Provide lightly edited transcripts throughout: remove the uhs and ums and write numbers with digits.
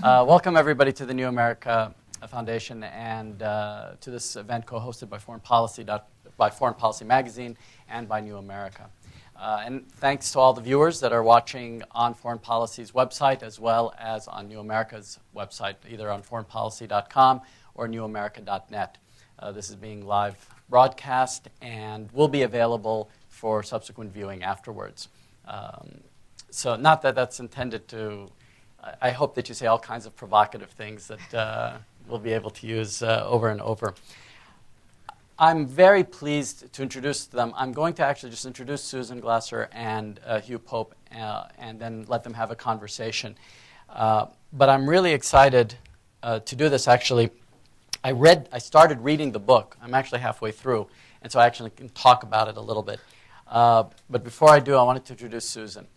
Welcome, everybody, to the New America Foundation and to this event co-hosted by Foreign Policy Magazine and by New America. And thanks to all the viewers that are watching on Foreign Policy's website as well as on New America's website, either on foreignpolicy.com or newamerica.net. This is being live broadcast and will be available for subsequent viewing afterwards. So not that that's intended to... I hope that you say all kinds of provocative things that we'll be able to use over and over. I'm very pleased to introduce them. I'm going to actually just introduce Susan Glasser and Hugh Pope and then let them have a conversation. But I'm really excited to do this, actually. I started reading the book. I'm actually halfway through, and so I actually can talk about it a little bit. But before I do, I wanted to introduce Susan.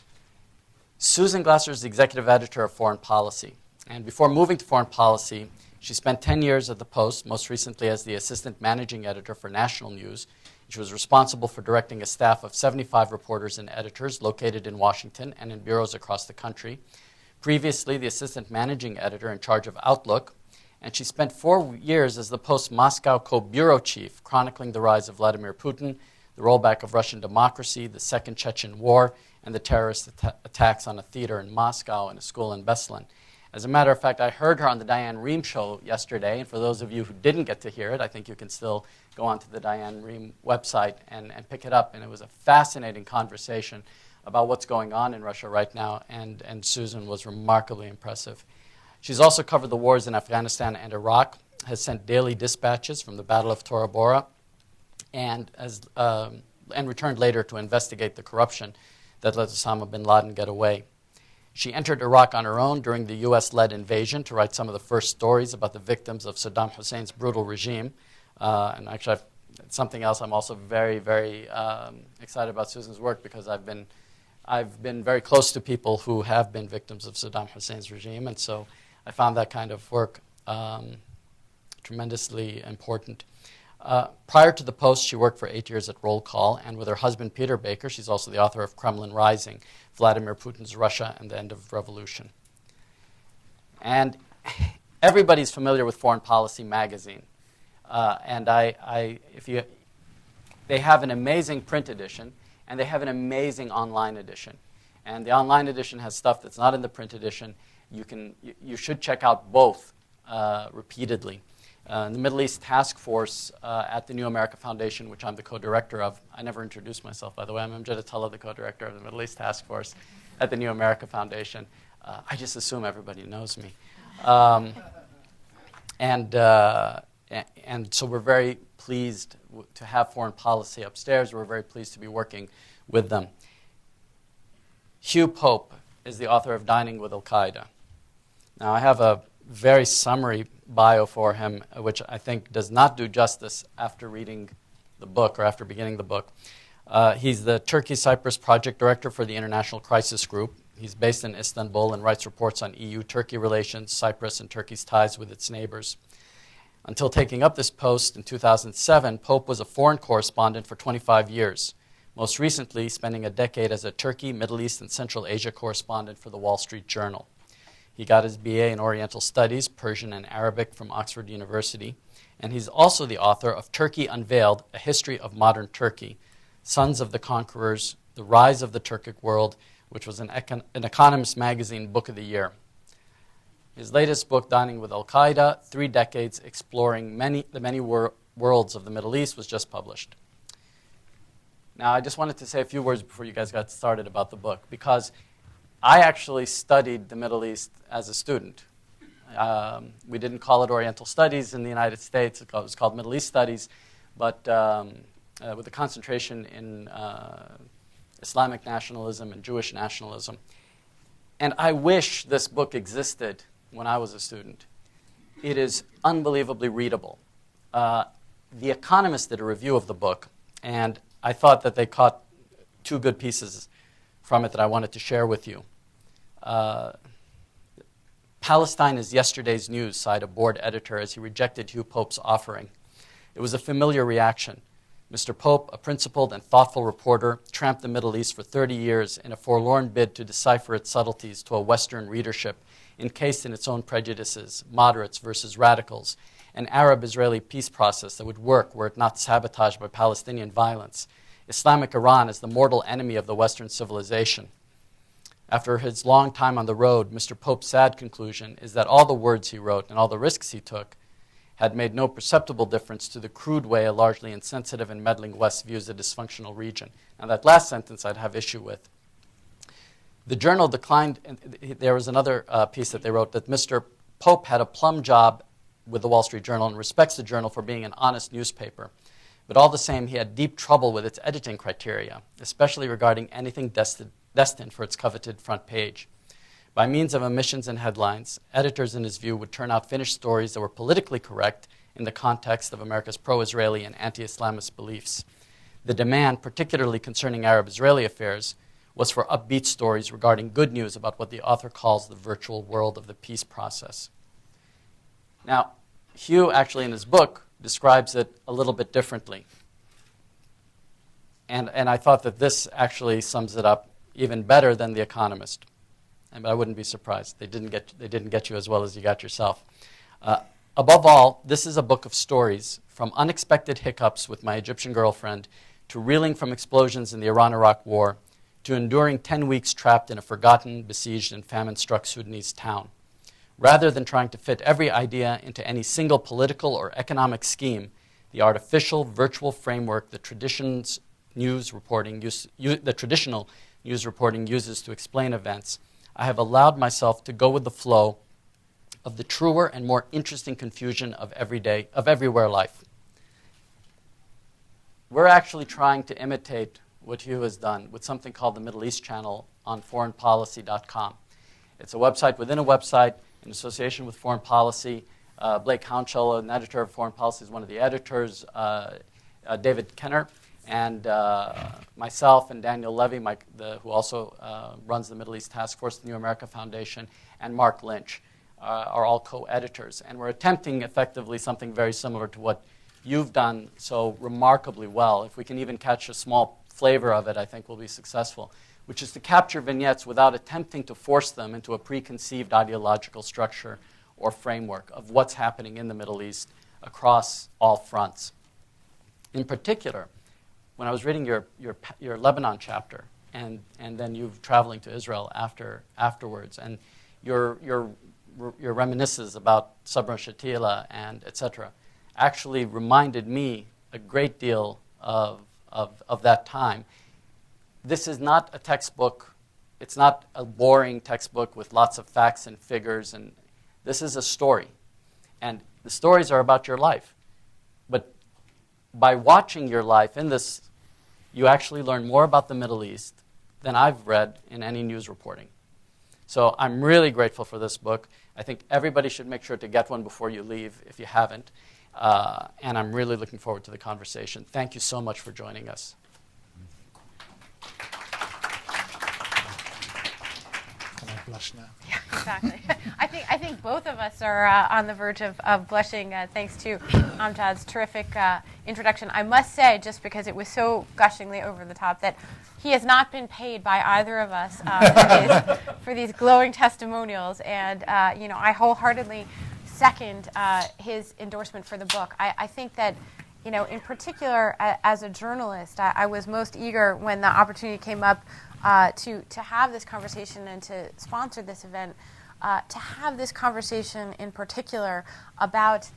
Susan Glasser is the executive editor of Foreign Policy. And before moving to Foreign Policy, she spent 10 years at the Post, most recently as the assistant managing editor for National News. She was responsible for directing a staff of 75 reporters and editors located in Washington and in bureaus across the country. Previously, the assistant managing editor in charge of Outlook. And she spent 4 years as the Post's Moscow co-bureau chief, chronicling the rise of Vladimir Putin, the rollback of Russian democracy, the Second Chechen War, and the terrorist attacks on a theater in Moscow and a school in Beslan. As a matter of fact, I heard her on the Diane Rehm show yesterday, and for those of you who didn't get to hear it, I think you can still go onto the Diane Rehm website and pick it up. And it was a fascinating conversation about what's going on in Russia right now, and Susan was remarkably impressive. She's also covered the wars in Afghanistan and Iraq, has sent daily dispatches from the Battle of Tora Bora, and returned later to investigate the corruption that let Osama bin Laden get away. She entered Iraq on her own during the U.S.-led invasion to write some of the first stories about the victims of Saddam Hussein's brutal regime. And actually, something else I'm also very, very excited about Susan's work, because I've been very close to people who have been victims of Saddam Hussein's regime, and so I found that kind of work tremendously important. Prior to the Post, she worked for 8 years at Roll Call, and with her husband, Peter Baker, she's also the author of Kremlin Rising, Vladimir Putin's Russia and the End of Revolution. And everybody's familiar with Foreign Policy Magazine. They have an amazing print edition, and they have an amazing online edition. And the online edition has stuff that's not in the print edition. You should check out both repeatedly. The Middle East Task Force at the New America Foundation, which I'm the co-director of. I never introduced myself, by the way. I'm Amjad Attallah, the co-director of the Middle East Task Force at the New America Foundation. I just assume everybody knows me. And so we're very pleased to have Foreign Policy upstairs. We're very pleased to be working with them. Hugh Pope is the author of Dining with al-Qaeda. Now, I have a very summary bio for him, which I think does not do justice after reading the book or after beginning the book. He's the Turkey-Cyprus project director for the International Crisis Group. He's based in Istanbul and writes reports on EU-Turkey relations, Cyprus, and Turkey's ties with its neighbors. Until taking up this post in 2007, Pope was a foreign correspondent for 25 years, most recently spending a decade as a Turkey, Middle East, and Central Asia correspondent for the Wall Street Journal. He got his BA in Oriental Studies, Persian and Arabic from Oxford University, and he's also the author of Turkey Unveiled, A History of Modern Turkey, Sons of the Conquerors, The Rise of the Turkic World, which was an Economist magazine book of the year. His latest book, Dining with al-Qaeda, 3 Decades Exploring the Many Worlds of the Middle East, was just published. Now, I just wanted to say a few words before you guys got started about the book, because I actually studied the Middle East as a student. We didn't call it Oriental Studies in the United States. It was called Middle East Studies, but with a concentration in Islamic nationalism and Jewish nationalism. And I wish this book existed when I was a student. It is unbelievably readable. The Economist did a review of the book, and I thought that they caught 2 good pieces from it that I wanted to share with you. Palestine is yesterday's news, sighed a board editor as he rejected Hugh Pope's offering. It was a familiar reaction. Mr. Pope, a principled and thoughtful reporter, tramped the Middle East for 30 years in a forlorn bid to decipher its subtleties to a Western readership encased in its own prejudices, moderates versus radicals, an Arab-Israeli peace process that would work were it not sabotaged by Palestinian violence, Islamic Iran as the mortal enemy of the Western civilization. After his long time on the road, Mr. Pope's sad conclusion is that all the words he wrote and all the risks he took had made no perceptible difference to the crude way a largely insensitive and meddling West views a dysfunctional region. Now, that last sentence I'd have issue with. The journal declined, there was another piece that they wrote, that Mr. Pope had a plum job with the Wall Street Journal and respects the Journal for being an honest newspaper. But all the same, he had deep trouble with its editing criteria, especially regarding anything destined for its coveted front page. By means of omissions and headlines, editors, in his view, would turn out finished stories that were politically correct in the context of America's pro-Israeli and anti-Islamist beliefs. The demand, particularly concerning Arab-Israeli affairs, was for upbeat stories regarding good news about what the author calls the virtual world of the peace process. Now, Hugh actually in his book describes it a little bit differently. And I thought that this actually sums it up even better than The Economist. And I wouldn't be surprised. They didn't get you as well as you got yourself. Above all, this is a book of stories, from unexpected hiccups with my Egyptian girlfriend to reeling from explosions in the Iran-Iraq war to enduring 10 weeks trapped in a forgotten, besieged, and famine-struck Sudanese town. Rather than trying to fit every idea into any single political or economic scheme, the artificial, virtual framework the traditional news reporting uses to explain events, I have allowed myself to go with the flow of the truer and more interesting confusion of everywhere life. We're actually trying to imitate what Hugh has done with something called the Middle East Channel on foreignpolicy.com. It's a website within a website in association with Foreign Policy. Blake Hounshell, an editor of Foreign Policy, is one of the editors. David Kenner and myself and Daniel Levy, who also runs the Middle East Task Force, the New America Foundation, and Mark Lynch are all co-editors. And we're attempting effectively something very similar to what you've done so remarkably well. If we can even catch a small flavor of it, I think we'll be successful, which is to capture vignettes without attempting to force them into a preconceived ideological structure or framework of what's happening in the Middle East across all fronts. In particular, when I was reading your Lebanon chapter, and then you traveling to Israel afterwards, and your reminiscences about Sabra Shatila and etc., actually reminded me a great deal of that time. This is not a textbook. It's not a boring textbook with lots of facts and figures. And this is a story. And the stories are about your life. But by watching your life in this, you actually learn more about the Middle East than I've read in any news reporting. So I'm really grateful for this book. I think everybody should make sure to get one before you leave if you haven't. And I'm really looking forward to the conversation. Thank you so much for joining us. Can I blush now? Yeah, exactly. I think both of us are on the verge of blushing thanks to Amjad's terrific introduction. I must say, just because it was so gushingly over the top, that he has not been paid by either of us for these glowing testimonials. And I wholeheartedly second his endorsement for the book. I think that, in particular, as a journalist, I was most eager when the opportunity came up to have this conversation and to sponsor this event, to have this conversation in particular about,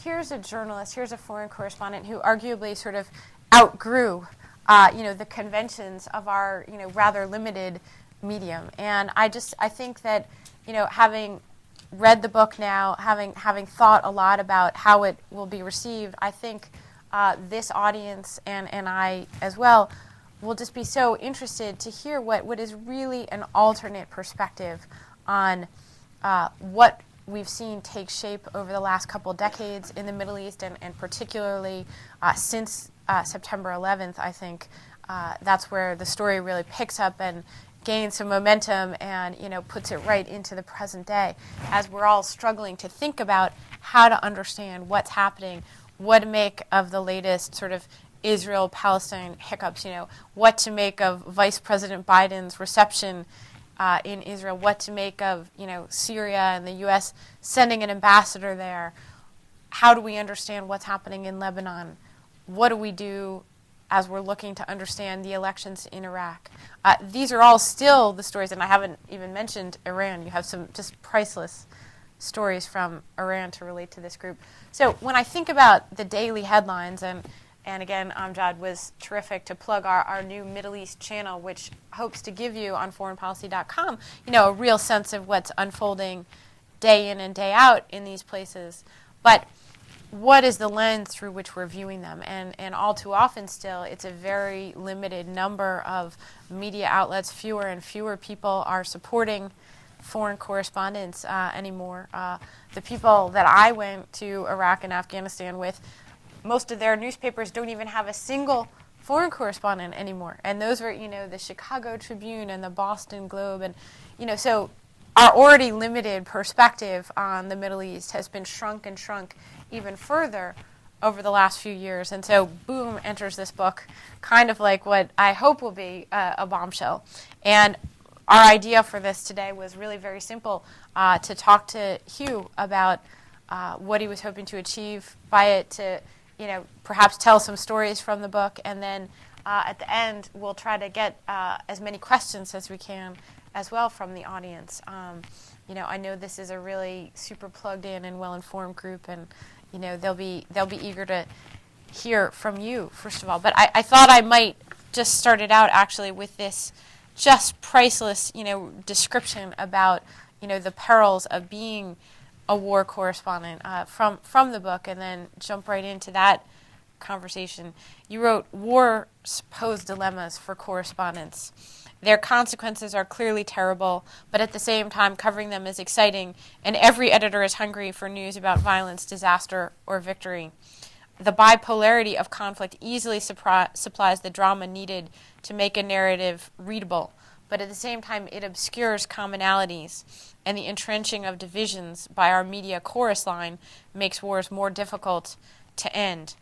here's a journalist, here's a foreign correspondent who arguably sort of outgrew, the conventions of our, rather limited medium. And I think that, having read the book now, having thought a lot about how it will be received, I think this audience and I as well will just be so interested to hear what is really an alternate perspective on what we've seen take shape over the last couple decades in the Middle East, and particularly since September 11th. I think that's where the story really picks up and gains some momentum and puts it right into the present day, as we're all struggling to think about how to understand what's happening, what to make of the latest sort of Israel-Palestine hiccups, what to make of Vice President Biden's reception in Israel, what to make of Syria and the U.S. sending an ambassador there. How do we understand what's happening in Lebanon? What do we do as we're looking to understand the elections in Iraq? These are all still the stories, and I haven't even mentioned Iran. You have some just priceless stories from Iran to relate to this group. So when I think about the daily headlines, and again, Amjad was terrific to plug our new Middle East channel, which hopes to give you on foreignpolicy.com, a real sense of what's unfolding day in and day out in these places. But what is the lens through which we're viewing them? And all too often still, it's a very limited number of media outlets. Fewer and fewer people are supporting foreign correspondents anymore. The people that I went to Iraq and Afghanistan with, most of their newspapers don't even have a single foreign correspondent anymore. And those were, the Chicago Tribune and the Boston Globe. And, so our already limited perspective on the Middle East has been shrunk and shrunk even further over the last few years. And so, boom, enters this book, kind of like what I hope will be a bombshell. And our idea for this today was really very simple, to talk to Hugh about what he was hoping to achieve by it, to perhaps tell some stories from the book, and then at the end we'll try to get as many questions as we can as well from the audience. I know this is a really super plugged in and well-informed group, and they'll be eager to hear from you first of all. But I thought I might just start it out actually with this just priceless description about the perils of being a war correspondent from the book, and then jump right into that conversation. You wrote, "Wars pose dilemmas for correspondents. Their consequences are clearly terrible, but at the same time covering them is exciting, and every editor is hungry for news about violence, disaster, or victory. The bipolarity of conflict easily supplies the drama needed to make a narrative readable, but at the same time it obscures commonalities, and the entrenching of divisions by our media chorus line makes wars more difficult to end.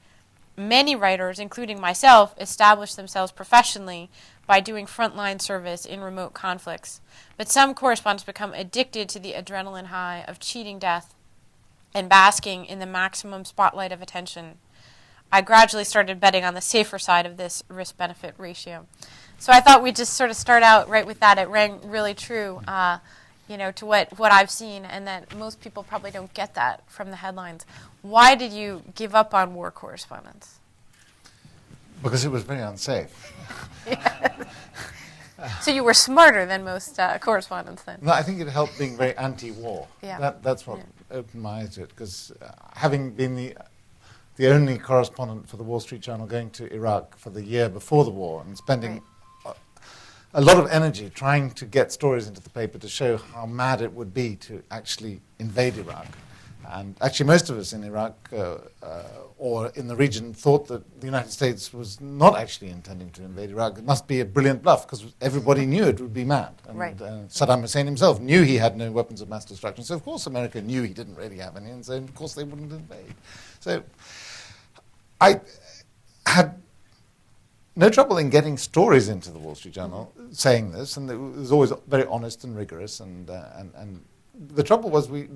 Many writers, including myself, establish themselves professionally by doing frontline service in remote conflicts, but some correspondents become addicted to the adrenaline high of cheating death and basking in the maximum spotlight of attention. I gradually started betting on the safer side of this risk-benefit ratio." So I thought we'd just sort of start out right with that. It rang really true, to what I've seen, and that most people probably don't get that from the headlines. Why did you give up on war correspondence? Because it was very unsafe. So you were smarter than most correspondents then? No, I think it helped being very anti-war. Yeah. That's what opened my eyes to it, because having been the only correspondent for the Wall Street Journal going to Iraq for the year before the war and spending a lot of energy trying to get stories into the paper to show how mad it would be to actually invade Iraq. And actually most of us in Iraq or in the region thought that the United States was not actually intending to invade Iraq. It must be a brilliant bluff, because everybody knew it would be mad. And Saddam Hussein himself knew he had no weapons of mass destruction. So of course America knew he didn't really have any, and so of course they wouldn't invade. So I had no trouble in getting stories into the Wall Street Journal saying this, and it was always very honest and rigorous. And the trouble was we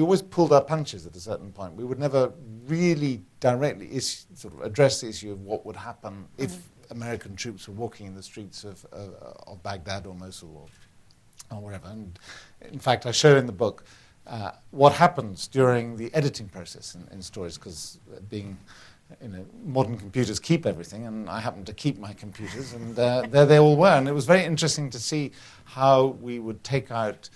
always pulled our punches at a certain point. We would never really directly sort of address the issue of what would happen if American troops were walking in the streets of Baghdad or Mosul or wherever. And in fact, I show in the book what happens during the editing process in stories, because being modern computers keep everything, and I happened to keep my computers, and there they all were. And it was very interesting to see how we would take out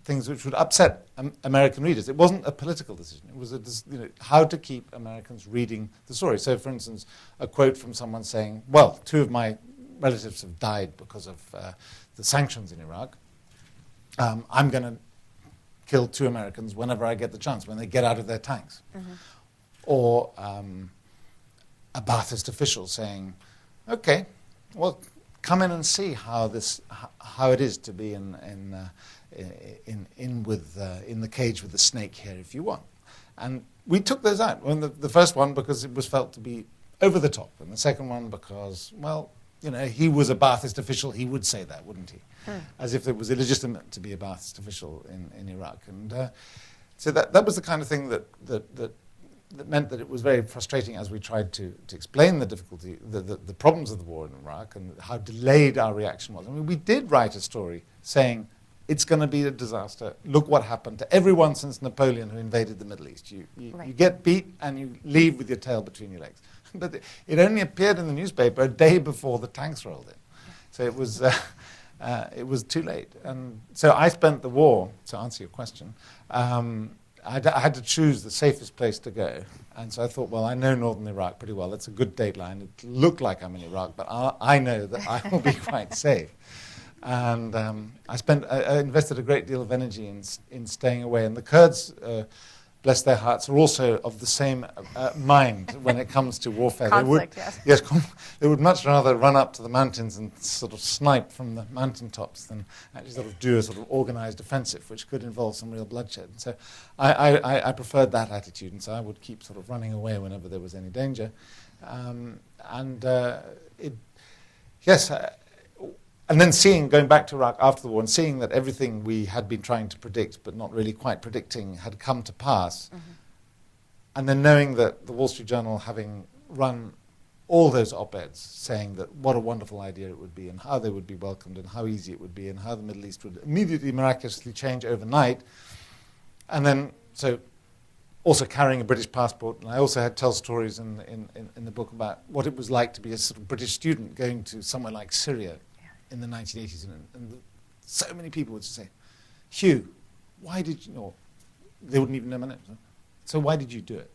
things which would upset American readers. It wasn't a political decision. It was how to keep Americans reading the story. So, for instance, a quote from someone saying, "Well, 2 of my relatives have died because of the sanctions in Iraq. I'm going to kill 2 Americans whenever I get the chance, when they get out of their tanks." Or a Ba'athist official saying, "Okay, well, come in and see how it is to be in the cage with the snake here if you want." And we took those out. The first one because it was felt to be over the top, and the second one because, well, he was a Ba'athist official, he would say that, wouldn't he? As if it was illegitimate to be a Ba'athist official in Iraq. And so that was the kind of thing that meant that it was very frustrating as we tried to explain the difficulty, the problems of the war in Iraq and how delayed our reaction was. I mean, we did write a story saying, it's going to be a disaster. Look what happened to everyone since Napoleon who invaded the Middle East. You get beat and you leave with your tail between your legs. But it only appeared in the newspaper a day before the tanks rolled in. So it was too late. And so I spent the war, to answer your question, I had to choose the safest place to go. And so I thought, well, I know northern Iraq pretty well. That's a good dateline. It looked like I'm in Iraq, but I know that I will be quite safe. And I invested a great deal of energy in staying away. And the Kurds, bless their hearts, are also of the same mind when it comes to warfare. Conflict, yes. They would much rather run up to the mountains and sort of snipe from the mountaintops than actually sort of do a sort of organized offensive, which could involve some real bloodshed. So I preferred that attitude, and so I would keep sort of running away whenever there was any danger. And then going back to Iraq after the war and seeing that everything we had been trying to predict but not really quite predicting had come to pass, and then knowing that the Wall Street Journal, having run all those op-eds saying that what a wonderful idea it would be and how they would be welcomed and how easy it would be and how the Middle East would immediately miraculously change overnight, and then so also carrying a British passport, and I also had tell stories in the book about what it was like to be a sort of British student going to somewhere like Syria in the 1980s, and so many people would say, Hugh, why did you know? They wouldn't even know my name. So why did you do it?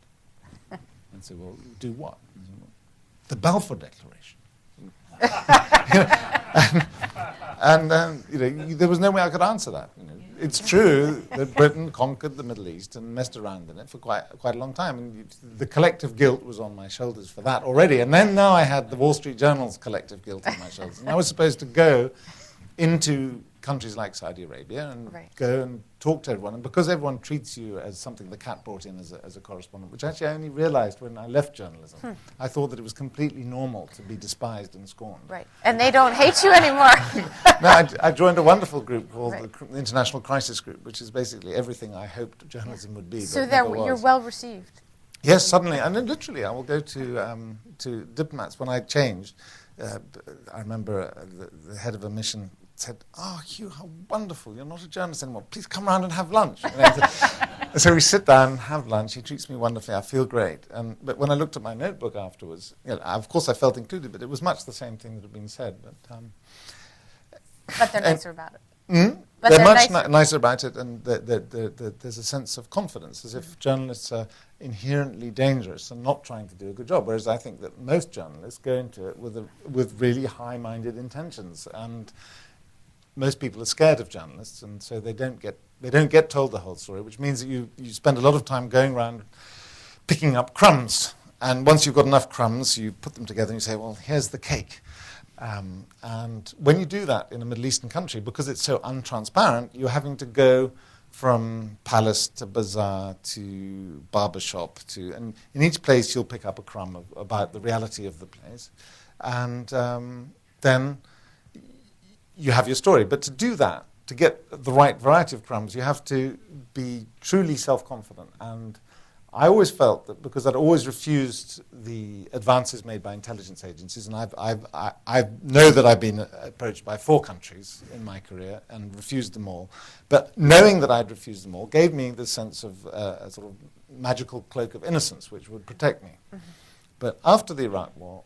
And say, well, do what? Say, well, the Balfour Declaration. There was no way I could answer that. It's true that Britain conquered the Middle East and messed around in it for quite a long time. And the collective guilt was on my shoulders for that already. And then now I had the Wall Street Journal's collective guilt on my shoulders. And I was supposed to go into countries like Saudi Arabia and go and talk to everyone. And because everyone treats you as something the cat brought in as a correspondent, which actually I only realized when I left journalism, I thought that it was completely normal to be despised and scorned. Right. And they don't hate you anymore. No, I joined a wonderful group called the International Crisis Group, which is basically everying I hoped journalism would be. So you're well received. Yes, suddenly. And then literally I will go to diplomats. When I changed, I remember the head of a mission said, "Oh, Hugh, how wonderful. You're not a journalist anymore. Please come around and have lunch." So we sit down and have lunch. He treats me wonderfully. I feel great. But when I looked at my notebook afterwards, of course I felt included, but it was much the same thing that had been said. But they're nicer about it. But they're much nicer about it, and there's a sense of confidence, as if journalists are inherently dangerous and not trying to do a good job, whereas I think that most journalists go into it with really high-minded intentions, and most people are scared of journalists, and so they don't get told the whole story, which means that you spend a lot of time going around picking up crumbs, and once you've got enough crumbs, you put them together and you say, well, here's the cake. And when you do that in a Middle Eastern country, because it's so untransparent, you're having to go from palace to bazaar to barbershop and in each place you'll pick up a crumb about the reality of the place, and then you have your story. But to do that, to get the right variety of crumbs, you have to be truly self-confident. And I always felt that because I'd always refused the advances made by intelligence agencies, and I know that I've been approached by 4 countries in my career and refused them all. But knowing that I'd refused them all gave me the sense of a sort of magical cloak of innocence which would protect me. But after the Iraq War,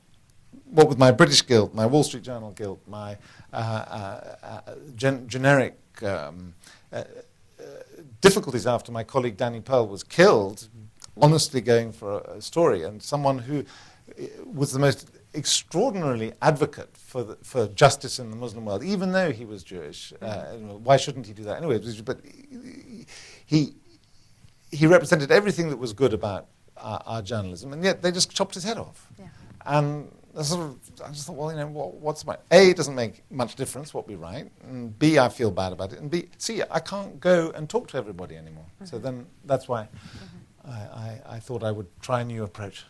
what with my British guilt, my Wall Street Journal guilt, my generic difficulties after my colleague Danny Pearl was killed, honestly going for a story, and someone who was the most extraordinarily advocate for justice in the Muslim world, even though he was Jewish. Why shouldn't he do that anyway? But he represented everything that was good about our journalism, and yet they just chopped his head off. Yeah. And I just thought, well, what's my... A, it doesn't make much difference what we write, and B, I feel bad about it, and B, C, I can't go and talk to everybody anymore. So then that's why I thought I would try a new approach.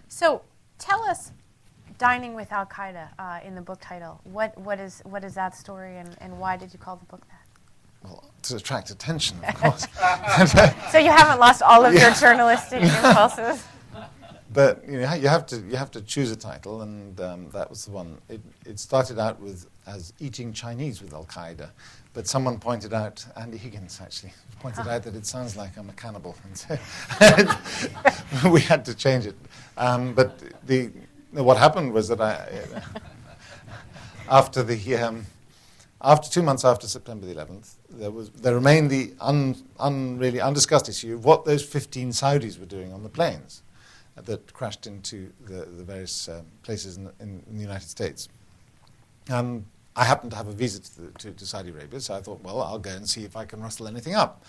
So tell us, Dining with al-Qaeda in the book title. What is that story, and why did you call the book that? Well, to attract attention, of course. So you haven't lost all of your journalistic impulses? But you have to choose a title, and that was the one. It started out as Eating Chinese with Al-Qaeda, but someone pointed out, Andy Higgins actually, pointed out that it sounds like I'm a cannibal, and so we had to change it. But what happened was that after 2 months after September the 11th, there remained the really undiscussed issue of what those 15 Saudis were doing on the planes that crashed into the various places in the United States. And I happened to have a visa to Saudi Arabia, so I thought, well, I'll go and see if I can rustle anything up.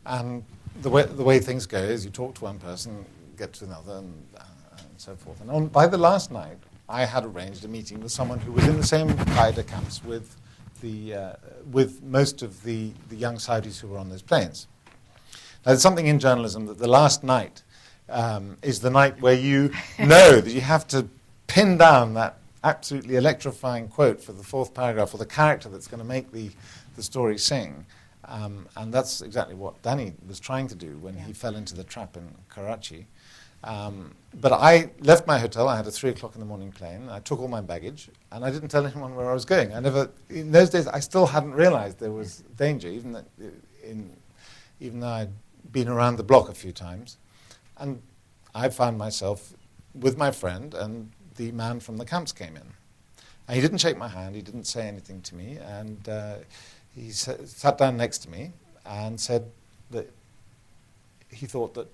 And the way things go is you talk to one person, get to another, and so forth. And by the last night, I had arranged a meeting with someone who was in the same Qaeda camps with most of the young Saudis who were on those planes. Now, there's something in journalism that the last night is the night where you know that you have to pin down that absolutely electrifying quote for the fourth paragraph, or the character that's going to make the story sing. And that's exactly what Danny was trying to do when he fell into the trap in Karachi. But I left my hotel. I had a 3 o'clock in the morning plane. I took all my baggage, and I didn't tell anyone where I was going. In those days, I still hadn't realized there was danger, even though I'd been around the block a few times. And I found myself with my friend, and the man from the camps came in. And he didn't shake my hand. He didn't say anything to me. And he sat down next to me and said that he thought that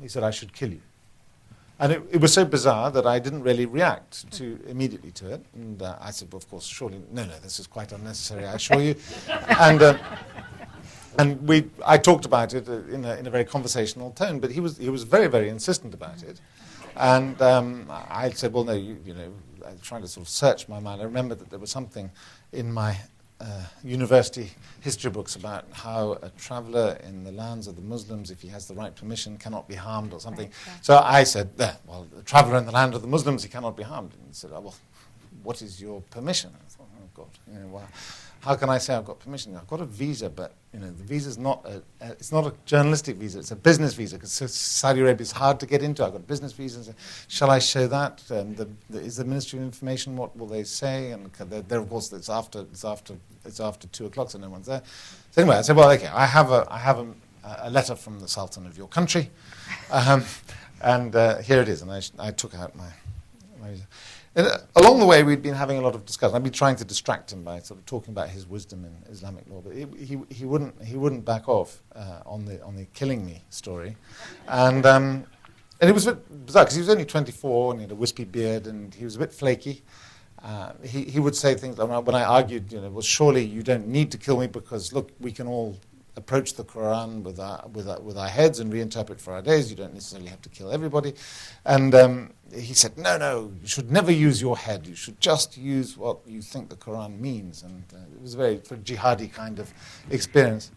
he said I should kill you. And it was so bizarre that I didn't really react immediately to it. And I said, well, of course, surely, no, this is quite unnecessary, I assure you. And I talked about it in a very conversational tone, but he was very, very insistent about it. And I said, well, no, I was trying to sort of search my mind. I remembered that there was something in my university history books about how a traveller in the lands of the Muslims, if he has the right permission, cannot be harmed or something. Right, yeah. So I said, well, a traveller in the land of the Muslims, he cannot be harmed. And he said, well, what is your permission? I thought, oh, God, well, how can I say I've got permission? I've got a visa, but the visa's it's not a journalistic visa, it's a business visa, because Saudi Arabia is hard to get into. I've got a business visa. So shall I show that? Is the Ministry of Information, what will they say? And there, of course, it's after 2 o'clock, so no one's there. So anyway, I said, well, okay, I have a letter from the Sultan of your country, and here it is. And I took out my visa. And along the way, we'd been having a lot of discussion. I'd been trying to distract him by sort of talking about his wisdom in Islamic law, but he wouldn't back off on the killing me story, and it was a bit bizarre because he was only 24 and he had a wispy beard and he was a bit flaky. He would say things like, when I argued, well, surely you don't need to kill me because look, we can all approach the Quran with our heads and reinterpret for our days. You don't necessarily have to kill everybody. And he said, no, you should never use your head. You should just use what you think the Quran means. And it was a very jihadi kind of experience.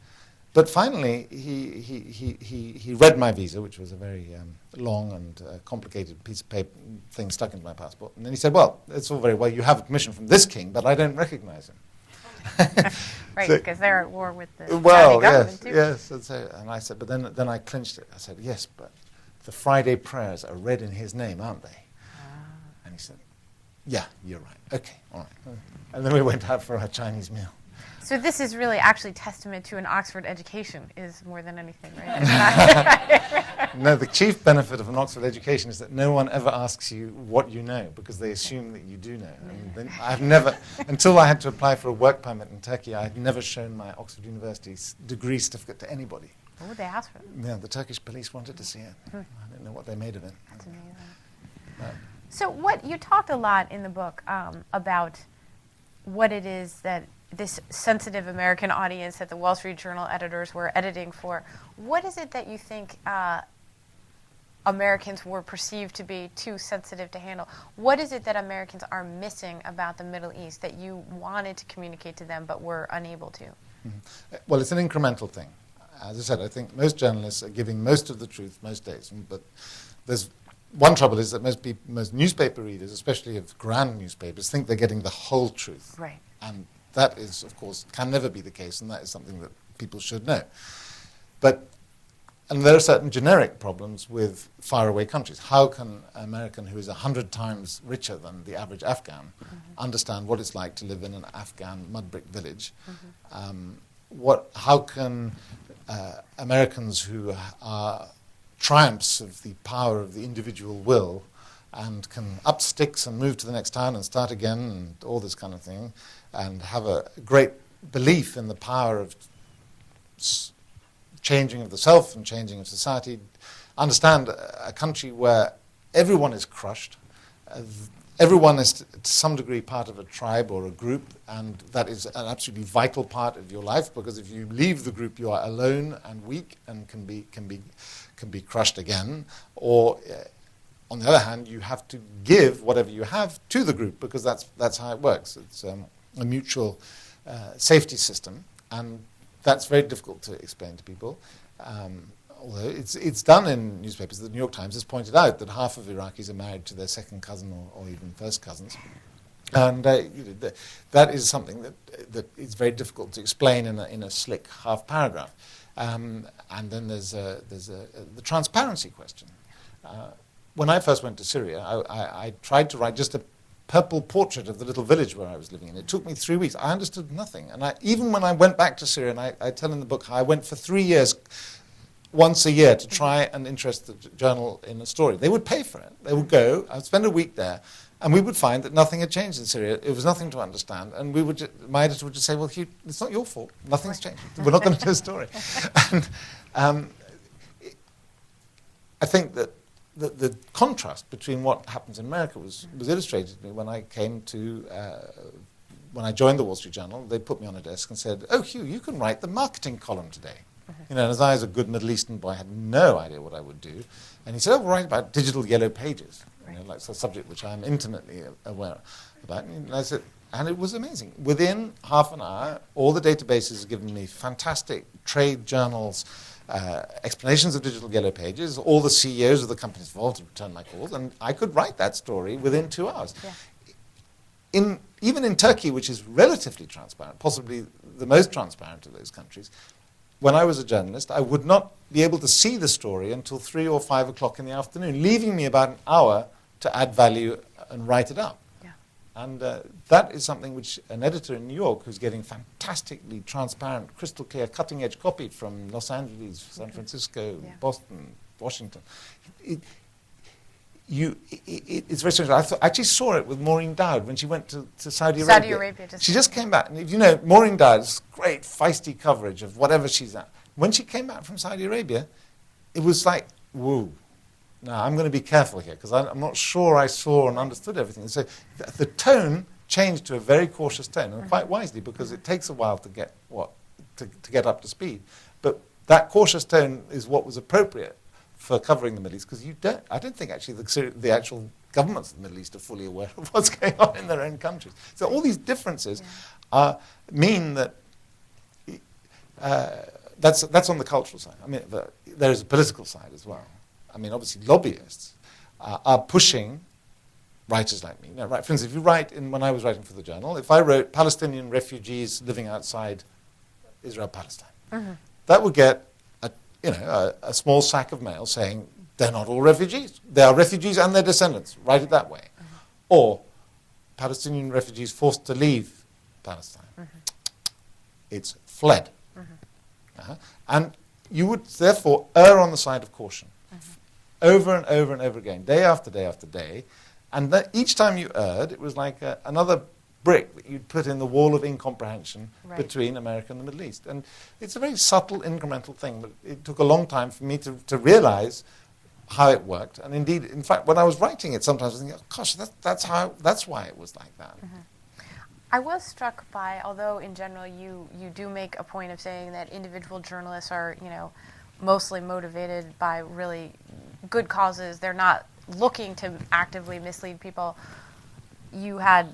But finally, he read my visa, which was a very long and complicated piece of paper thing stuck into my passport. And then he said, well, it's all very well. You have permission from this king, but I don't recognize him. Right, because they're at war with the Saudi government, too. Yes. And I said, but then I clinched it. I said, yes, but the Friday prayers are read in his name, aren't they? And he said, yeah, you're right. Okay, all right. And then we went out for our Chinese meal. So this is really actually testament to an Oxford education, is more than anything, right? No, the chief benefit of an Oxford education is that no one ever asks you what you know, because they assume that you do know. And I've never, until I had to apply for a work permit in Turkey, I had never shown my Oxford University's degree certificate to anybody. What would they ask for? Yeah, the Turkish police wanted to see it. I don't know what they made of it. That's amazing. So you talked a lot in the book about what it is that this sensitive American audience that the Wall Street Journal editors were editing for. What is it that you think Americans were perceived to be too sensitive to handle? What is it that Americans are missing about the Middle East that you wanted to communicate to them but were unable to? Mm-hmm. Well, it's an incremental thing. As I said, I think most journalists are giving most of the truth most days, but there's one trouble is that most newspaper readers, especially of grand newspapers, think they're getting the whole truth. Right. And that is, of course, can never be the case, and that is something that people should know. And there are certain generic problems with faraway countries. How can an American who is 100 times richer than the average Afghan understand what it's like to live in an Afghan mud brick village? How can Americans who are triumphs of the power of the individual will and can up sticks and move to the next town and start again and all this kind of thing, and have a great belief in the power of changing of the self and changing of society, understand a country where everyone is crushed, everyone is to some degree part of a tribe or a group, and that is an absolutely vital part of your life, because if you leave the group you are alone and weak and can be crushed again, or on the other hand you have to give whatever you have to the group, because that's how it works. It's a mutual safety system, and that's very difficult to explain to people. Although it's done in newspapers. The New York Times has pointed out that half of Iraqis are married to their second cousin or even first cousins. And that is something that is very difficult to explain in a slick half paragraph. And then there's the transparency question. When I first went to Syria, I tried to write just a purple portrait of the little village where I was living in. It took me 3 weeks. I understood nothing. And even when I went back to Syria, and I tell in the book how I went for 3 years, once a year, to try and interest the journal in a story. They would pay for it. They would go, I would spend a week there, and we would find that nothing had changed in Syria. It was nothing to understand. And my editor would just say, well, Hugh, it's not your fault. Nothing's changed. We're not going to do a story. And I think that the contrast between what happens in America was illustrated to me when I when I joined the Wall Street Journal. They put me on a desk and said, oh, Hugh, you can write the marketing column today. And as I, as a good Middle Eastern boy, had no idea what I would do. And he said, oh, we'll write about digital yellow pages, like a subject which I'm intimately aware about. And I said, and it was amazing. Within half an hour, all the databases had given me fantastic trade journals, explanations of digital yellow pages. All the CEOs of the companies involved had returned my calls, and I could write that story within 2 hours. Yeah. Even in Turkey, which is relatively transparent, possibly the most transparent of those countries, when I was a journalist, I would not be able to see the story until 3 or 5 o'clock in the afternoon, leaving me about an hour to add value and write it up. And that is something which an editor in New York, who's getting fantastically transparent, crystal clear, cutting-edge copy from Los Angeles, San Francisco, Boston, Washington, it's very strange. I actually saw it with Maureen Dowd when she went to Saudi Arabia. She just came back. And you know, Maureen Dowd's great, feisty coverage of whatever she's at. When she came back from Saudi Arabia, it was like, whoa. Now, I'm going to be careful here, because I'm not sure I saw and understood everything. So the tone changed to a very cautious tone, and quite wisely, because it takes a while to get to get up to speed. But that cautious tone is what was appropriate for covering the Middle East, because I don't think actually the actual governments of the Middle East are fully aware of what's going on in their own countries. So all these differences mean that that's on the cultural side. I mean, there is a political side as well. I mean, obviously, lobbyists are pushing writers like me. Now, for instance, if you write when I was writing for the Journal, if I wrote Palestinian refugees living outside Israel-Palestine, that would get a small sack of mail saying they're not all refugees. They are refugees and their descendants. Write it that way. Or Palestinian refugees forced to leave Palestine. It's fled. And you would therefore err on the side of caution. Over and over and over again, day after day after day. And each time you erred, it was like another brick that you'd put in the wall of incomprehension between America and the Middle East. And it's a very subtle, incremental thing, but it took a long time for me to realize how it worked. And indeed, in fact, when I was writing it, sometimes I was thinking, oh, gosh, that's why it was like that. I was struck by, although in general you do make a point of saying that individual journalists are, mostly motivated by really good causes. They're not looking to actively mislead people. You had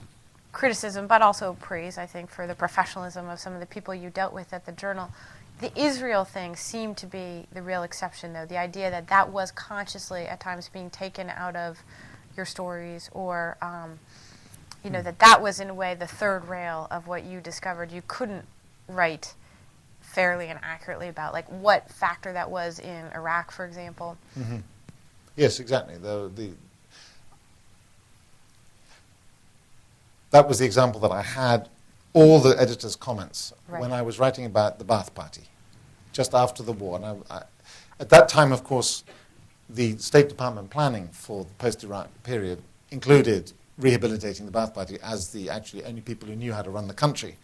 criticism, but also praise, I think, for the professionalism of some of the people you dealt with at the Journal. The Israel thing seemed to be the real exception, though. The idea that that was consciously at times being taken out of your stories, or that was in a way the third rail of what you discovered you couldn't write fairly and accurately about, like what factor that was in Iraq, for example. Mm-hmm. Yes, exactly. That was the example that I had all the editor's comments when I was writing about the Ba'ath Party, just after the war. And at that time, of course, the State Department planning for the post-Iraq period included rehabilitating the Ba'ath Party as the actually only people who knew how to run the country.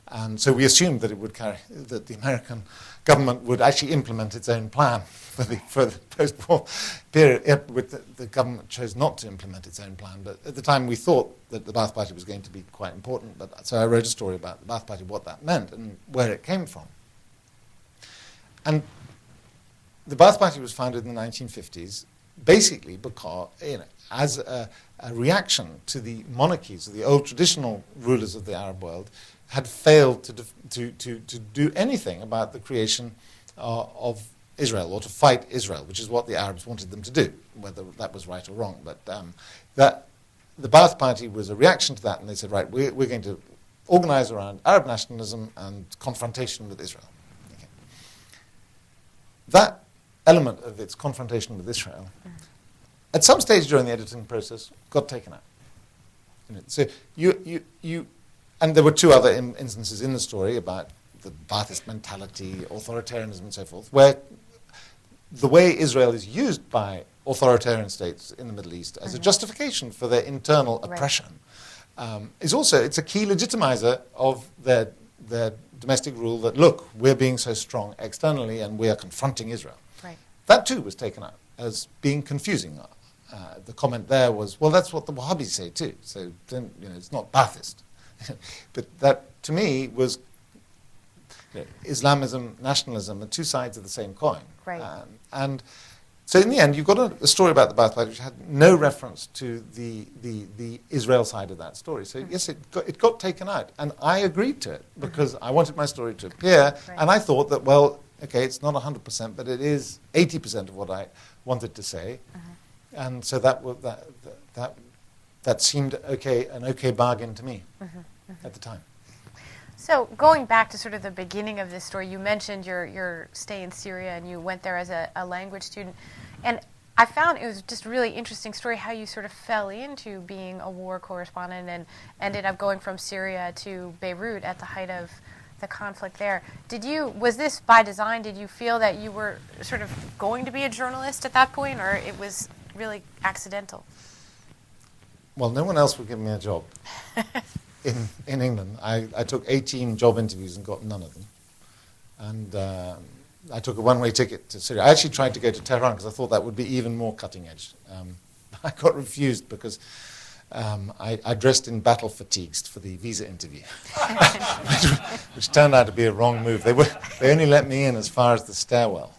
And so we assumed that that the American government would actually implement its own plan for the post-war period. The government chose not to implement its own plan, but at the time we thought that the Ba'ath Party was going to be quite important. So I wrote a story about the Ba'ath Party, what that meant, and where it came from. And the Ba'ath Party was founded in the 1950s, basically because, as a reaction to the monarchies of the old traditional rulers of the Arab world, had failed to do anything about the creation of Israel, or to fight Israel, which is what the Arabs wanted them to do, whether that was right or wrong. But that the Ba'ath Party was a reaction to that, and they said, right, we're going to organize around Arab nationalism and confrontation with Israel. Okay. That element of its confrontation with Israel, at some stage during the editing process, got taken out. So and there were two other instances in the story about the Ba'athist mentality, authoritarianism, and so forth, where the way Israel is used by authoritarian states in the Middle East as a justification for their internal oppression is also, it's a key legitimizer of their domestic rule that, look, we're being so strong externally and we are confronting Israel. Right. That too was taken out as being confusing. The comment there was, well, that's what the Wahhabis say too, so then, it's not Ba'athist. But that, to me, was Islamism, nationalism, the two sides of the same coin. Right. And so in the end, you've got a story about the Ba'ath Party which had no reference to the Israel side of that story. So yes, it got taken out. And I agreed to it because I wanted my story to appear. Right. And I thought that, well, okay, it's not 100%, but it is 80% of what I wanted to say. And so that seemed an okay bargain to me at the time. So going back to sort of the beginning of this story, you mentioned your stay in Syria, and you went there as a language student. And I found it was just a really interesting story how you sort of fell into being a war correspondent and ended up going from Syria to Beirut at the height of the conflict there. Was this by design? Did you feel that you were sort of going to be a journalist at that point, or it was really accidental? Well, no one else would give me a job in England. I took 18 job interviews and got none of them. And I took a one-way ticket to Syria. I actually tried to go to Tehran because I thought that would be even more cutting edge. I got refused because I dressed in battle fatigues for the visa interview, which turned out to be a wrong move. They only let me in as far as the stairwell.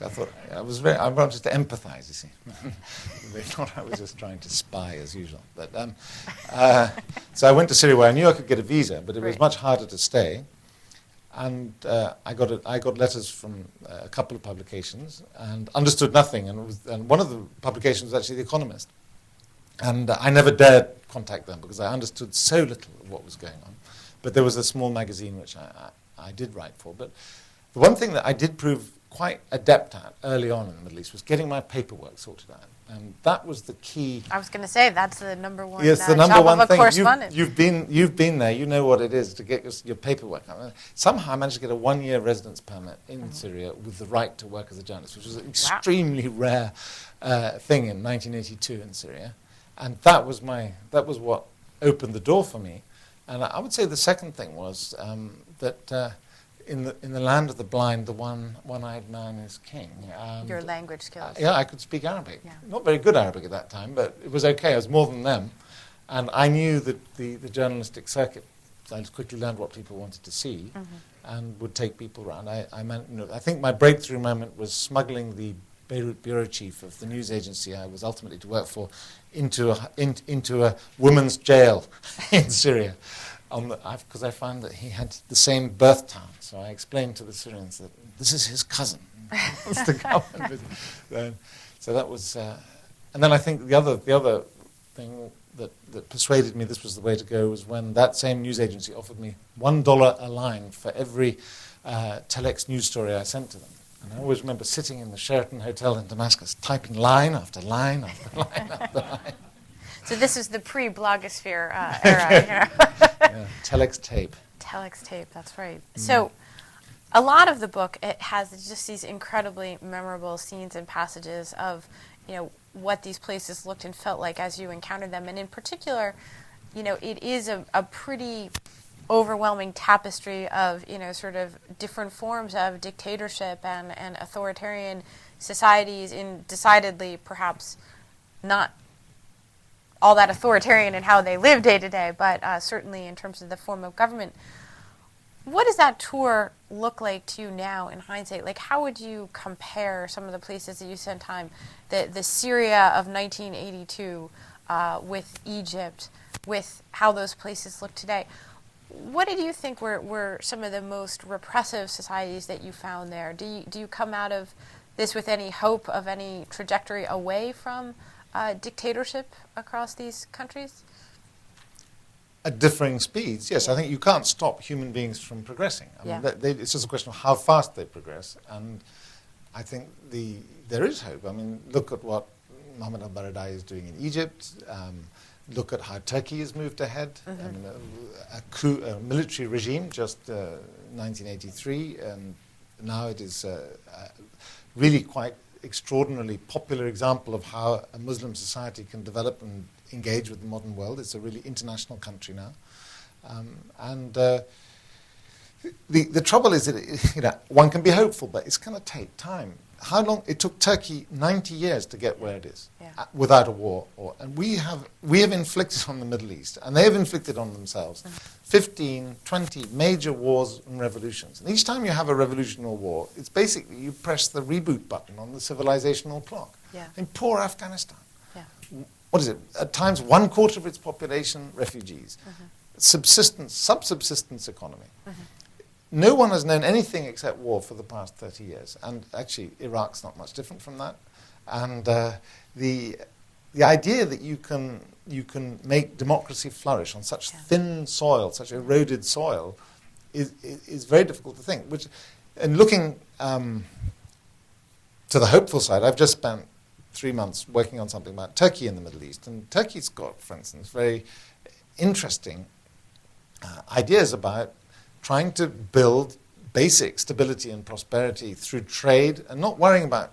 I thought I wanted to empathize, you see. They thought I was just trying to spy as usual. But so I went to Syria where I knew I could get a visa, but it was much harder to stay. And I got letters from a couple of publications and understood nothing. And one of the publications was actually The Economist. And I never dared contact them because I understood so little of what was going on. But there was a small magazine which I did write for. But the one thing that I did prove quite adept at early on in the Middle East was getting my paperwork sorted out. And that was the key. I was going to say, that's the number one yes, the number job one of a thing. correspondent. You've been there. You know what it is to get your paperwork. Somehow I managed to get a 1-year residence permit in Syria with the right to work as a journalist, which was an extremely rare thing in 1982 in Syria. And that was what opened the door for me. And I would say the second thing was that in the land of the blind, the one-eyed man is king. Your language skills. Yeah, I could speak Arabic. Yeah. Not very good Arabic at that time, but it was okay. I was more than them. And I knew that the journalistic circuit, I quickly learned what people wanted to see and would take people around. I think my breakthrough moment was smuggling the Beirut bureau chief of the news agency I was ultimately to work for into a women's jail in Syria. because I found that he had the same birth town. So I explained to the Syrians that this is his cousin. He wants to come and visit. So that was, and then I think the other thing that persuaded me this was the way to go was when that same news agency offered me $1 a line for every telex news story I sent to them. And I always remember sitting in the Sheraton Hotel in Damascus, typing line after line after line after line. So this is the pre-blogosphere era. Yeah, telex tape. Telex tape, that's right. So a lot of the book, it has just these incredibly memorable scenes and passages of, what these places looked and felt like as you encountered them. And in particular, it is a pretty overwhelming tapestry of, sort of different forms of dictatorship and authoritarian societies in decidedly perhaps not all that authoritarian in how they live day to day, but certainly in terms of the form of government. What does that tour look like to you now in hindsight? Like, how would you compare some of the places that you spent time, the Syria of 1982 with Egypt, with how those places look today? What did you think were some of the most repressive societies that you found there? Do you come out of this with any hope of any trajectory away from dictatorship across these countries? At differing speeds, yes. I think you can't stop human beings from progressing. I mean, it's just a question of how fast they progress. And I think there is hope. I mean, look at what Mohammed al-Baradei is doing in Egypt. Look at how Turkey has moved ahead. I mean, a military regime just 1983, and now it is really quite extraordinarily popular example of how a Muslim society can develop and engage with the modern world. It's a really international country now. The trouble is that one can be hopeful, but it's going to take time. How long? It took Turkey 90 years to get where it is without a war. And we have inflicted on the Middle East, and they have inflicted on themselves 15, 20 major wars and revolutions. And each time you have a revolution or war, it's basically you press the reboot button on the civilizational clock. In poor Afghanistan. What is it? At times, 1/4 of its population refugees. Subsistence economy. No one has known anything except war for the past 30 years. And actually, Iraq's not much different from that. And the idea that you can make democracy flourish on such thin soil, such eroded soil, is very difficult to think. And looking to the hopeful side, I've just spent 3 months working on something about Turkey in the Middle East. And Turkey's got, for instance, very interesting ideas about trying to build basic stability and prosperity through trade and not worrying about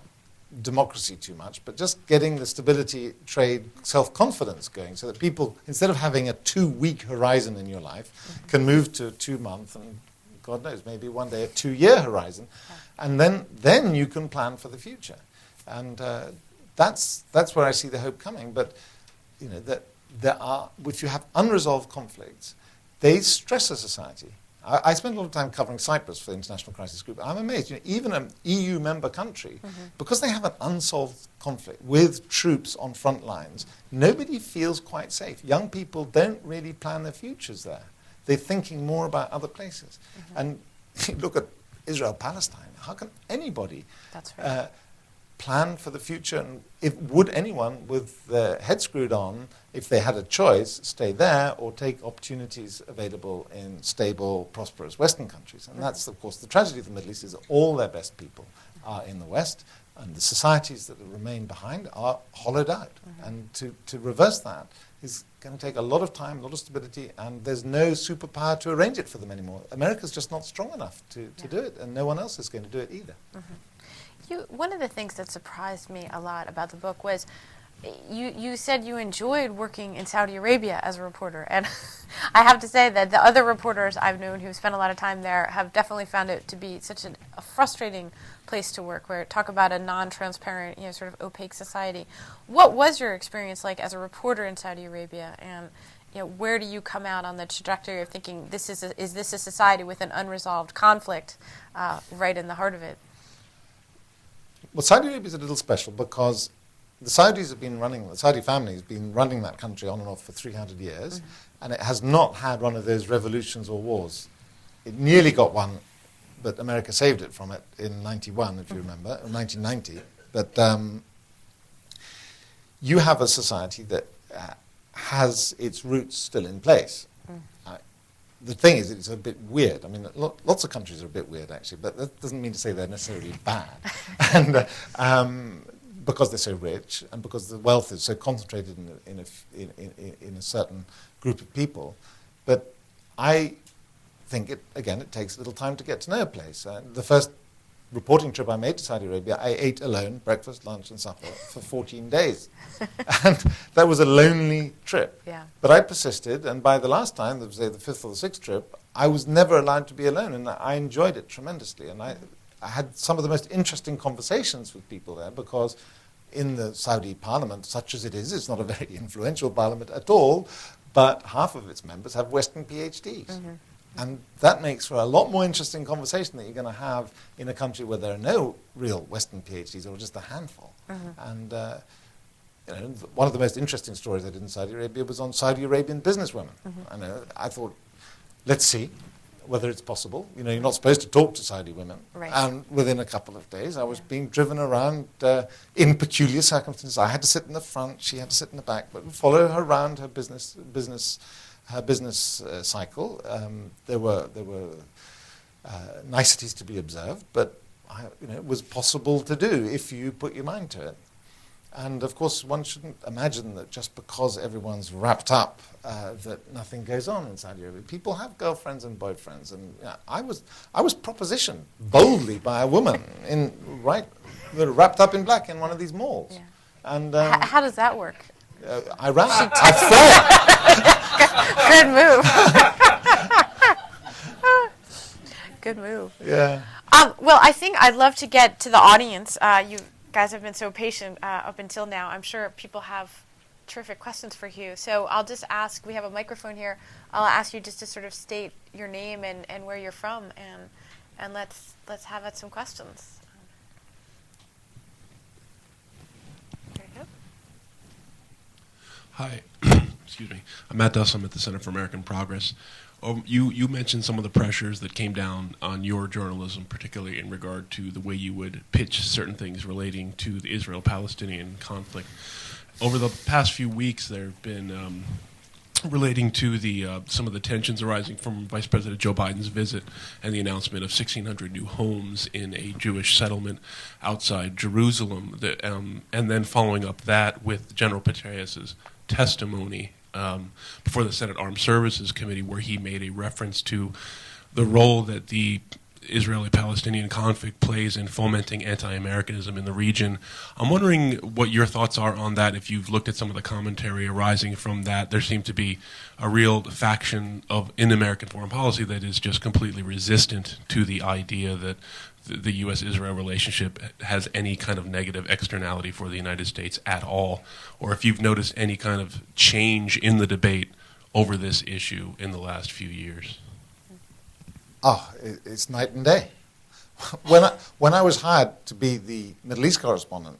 democracy too much, but just getting the stability, trade, self-confidence going so that people, instead of having a 2-week horizon in your life, can move to a 2-month and, God knows, maybe one day a 2-year horizon. And then you can plan for the future. And that's where I see the hope coming. But, that if you have unresolved conflicts, they stress a society. I spent a lot of time covering Cyprus for the International Crisis Group. I'm amazed. Even an EU member country, because they have an unsolved conflict with troops on front lines, nobody feels quite safe. Young people don't really plan their futures there. They're thinking more about other places. And look at Israel-Palestine. How can anybody plan for the future? And would anyone with their head screwed on, if they had a choice, stay there or take opportunities available in stable, prosperous Western countries? And that's, of course, the tragedy of the Middle East is that all their best people are in the West, and the societies that remain behind are hollowed out. And to reverse that is going to take a lot of time, a lot of stability, and there's no superpower to arrange it for them anymore. America's just not strong enough to do it, and no one else is going to do it either. One of the things that surprised me a lot about the book was you said you enjoyed working in Saudi Arabia as a reporter. And I have to say that the other reporters I've known who spent a lot of time there have definitely found it to be such a frustrating place to work, where talk about a non-transparent, sort of opaque society. What was your experience like as a reporter in Saudi Arabia? And where do you come out on the trajectory of thinking is this a society with an unresolved conflict right in the heart of it? Well, Saudi Arabia is a little special because the Saudis have been running, the Saudi family has been running that country on and off for 300 years, and it has not had one of those revolutions or wars. It nearly got one, but America saved it from it in 91, if you remember, or 1990. But you have a society that has its roots still in place. The thing is, it's a bit weird. I mean, lots of countries are a bit weird, actually, but that doesn't mean to say they're necessarily bad. And because they're so rich, and because the wealth is so concentrated in a certain group of people. But I think, it takes a little time to get to know a place. The first reporting trip I made to Saudi Arabia, I ate alone, breakfast, lunch, and supper, for 14 days. And that was a lonely trip. Yeah. But I persisted, and by the last time, say the fifth or the sixth trip, I was never allowed to be alone, and I enjoyed it tremendously. And I had some of the most interesting conversations with people there, because in the Saudi parliament, such as it is, it's not a very influential parliament at all, but half of its members have Western PhDs. Mm-hmm. And that makes for a lot more interesting conversation that you're going to have in a country where there are no real Western PhDs, or just a handful. Mm-hmm. And one of the most interesting stories I did in Saudi Arabia was on Saudi Arabian businesswomen. Mm-hmm. I thought, let's see whether it's possible. You're not supposed to talk to Saudi women. Right. And within a couple of days, I was being driven around in peculiar circumstances. I had to sit in the front, she had to sit in the back, but follow her around her business cycle. There were niceties to be observed, but it was possible to do if you put your mind to it. And of course, one shouldn't imagine that just because everyone's wrapped up, that nothing goes on in Saudi Arabia. People have girlfriends and boyfriends, and I was propositioned boldly by a woman wrapped up in black in one of these malls. Yeah. And how does that work? I ran. I fled. Good move. Good move. Yeah. Well, I think I'd love to get to the audience. You guys have been so patient up until now. I'm sure people have terrific questions for Hugh. So I'll just ask, we have a microphone here. I'll ask you just to sort of state your name and where you're from, and let's have some questions. Hi, excuse me. I'm Matt Duss. I'm at the Center for American Progress. You mentioned some of the pressures that came down on your journalism, particularly in regard to the way you would pitch certain things relating to the Israel-Palestinian conflict. Over the past few weeks, there have been relating to some of the tensions arising from Vice President Joe Biden's visit and the announcement of 1,600 new homes in a Jewish settlement outside Jerusalem, and then following up that with General Petraeus's testimony before the Senate Armed Services Committee, where he made a reference to the role that the Israeli-Palestinian conflict plays in fomenting anti-Americanism in the region. I'm wondering what your thoughts are on that. If you've looked at some of the commentary arising from that, there seemed to be a real faction in American foreign policy that is just completely resistant to the idea that the U.S.-Israel relationship has any kind of negative externality for the United States at all, or if you've noticed any kind of change in the debate over this issue in the last few years. It's night and day. When I was hired to be the Middle East correspondent,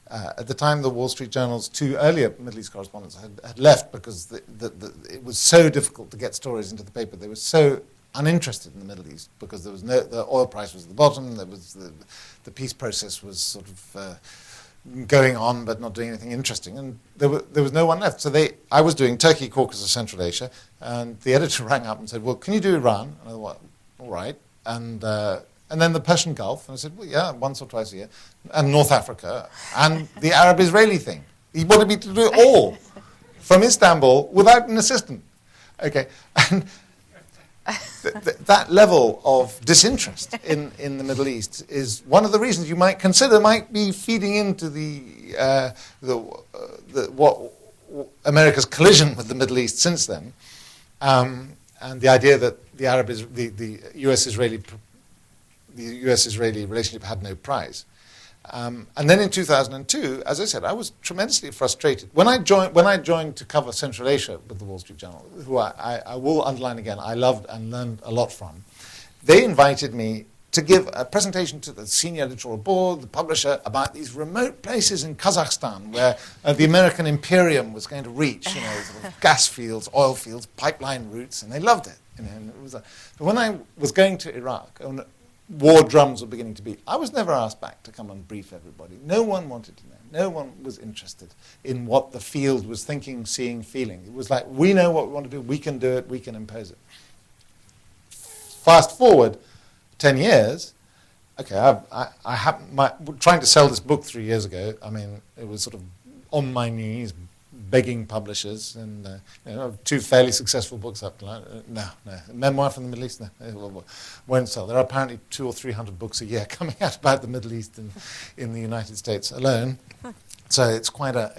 at the time the Wall Street Journal's two earlier Middle East correspondents had left because it was so difficult to get stories into the paper. They were so uninterested in the Middle East because the oil price was at the bottom. There was the peace process was sort of going on but not doing anything interesting, and there was no one left. So I was doing Turkey, Caucasus, Central Asia, and the editor rang up and said, "Well, can you do Iran?" And I thought, all right. And then the Persian Gulf. And I said, well, yeah, once or twice a year. And North Africa. And the Arab-Israeli thing. He wanted me to do it all from Istanbul without an assistant. Okay. And that level of disinterest in the Middle East is one of the reasons you might consider might be feeding into what America's collision with the Middle East since then. And the idea that the U.S.-Israeli relationship had no prize. And then in 2002, as I said, I was tremendously frustrated. When I joined to cover Central Asia with the Wall Street Journal, who I will underline again, I loved and learned a lot from, they invited me to give a presentation to the senior editorial board, the publisher, about these remote places in Kazakhstan where the American Imperium was going to reach, sort of gas fields, oil fields, pipeline routes, and they loved it. And it was but when I was going to Iraq, and war drums were beginning to beat, I was never asked back to come and brief everybody. No one wanted to know. No one was interested in what the field was thinking, seeing, feeling. It was like, we know what we want to do, we can do it, we can impose it. Fast forward 10 years, okay, I have trying to sell this book 3 years ago. I mean, it was sort of on my knees, begging publishers, and 2 fairly successful books up to no, memoir from the Middle East, no, won't sell. There are apparently 200 or 300 books a year coming out about the Middle East in the United States alone. So it's quite a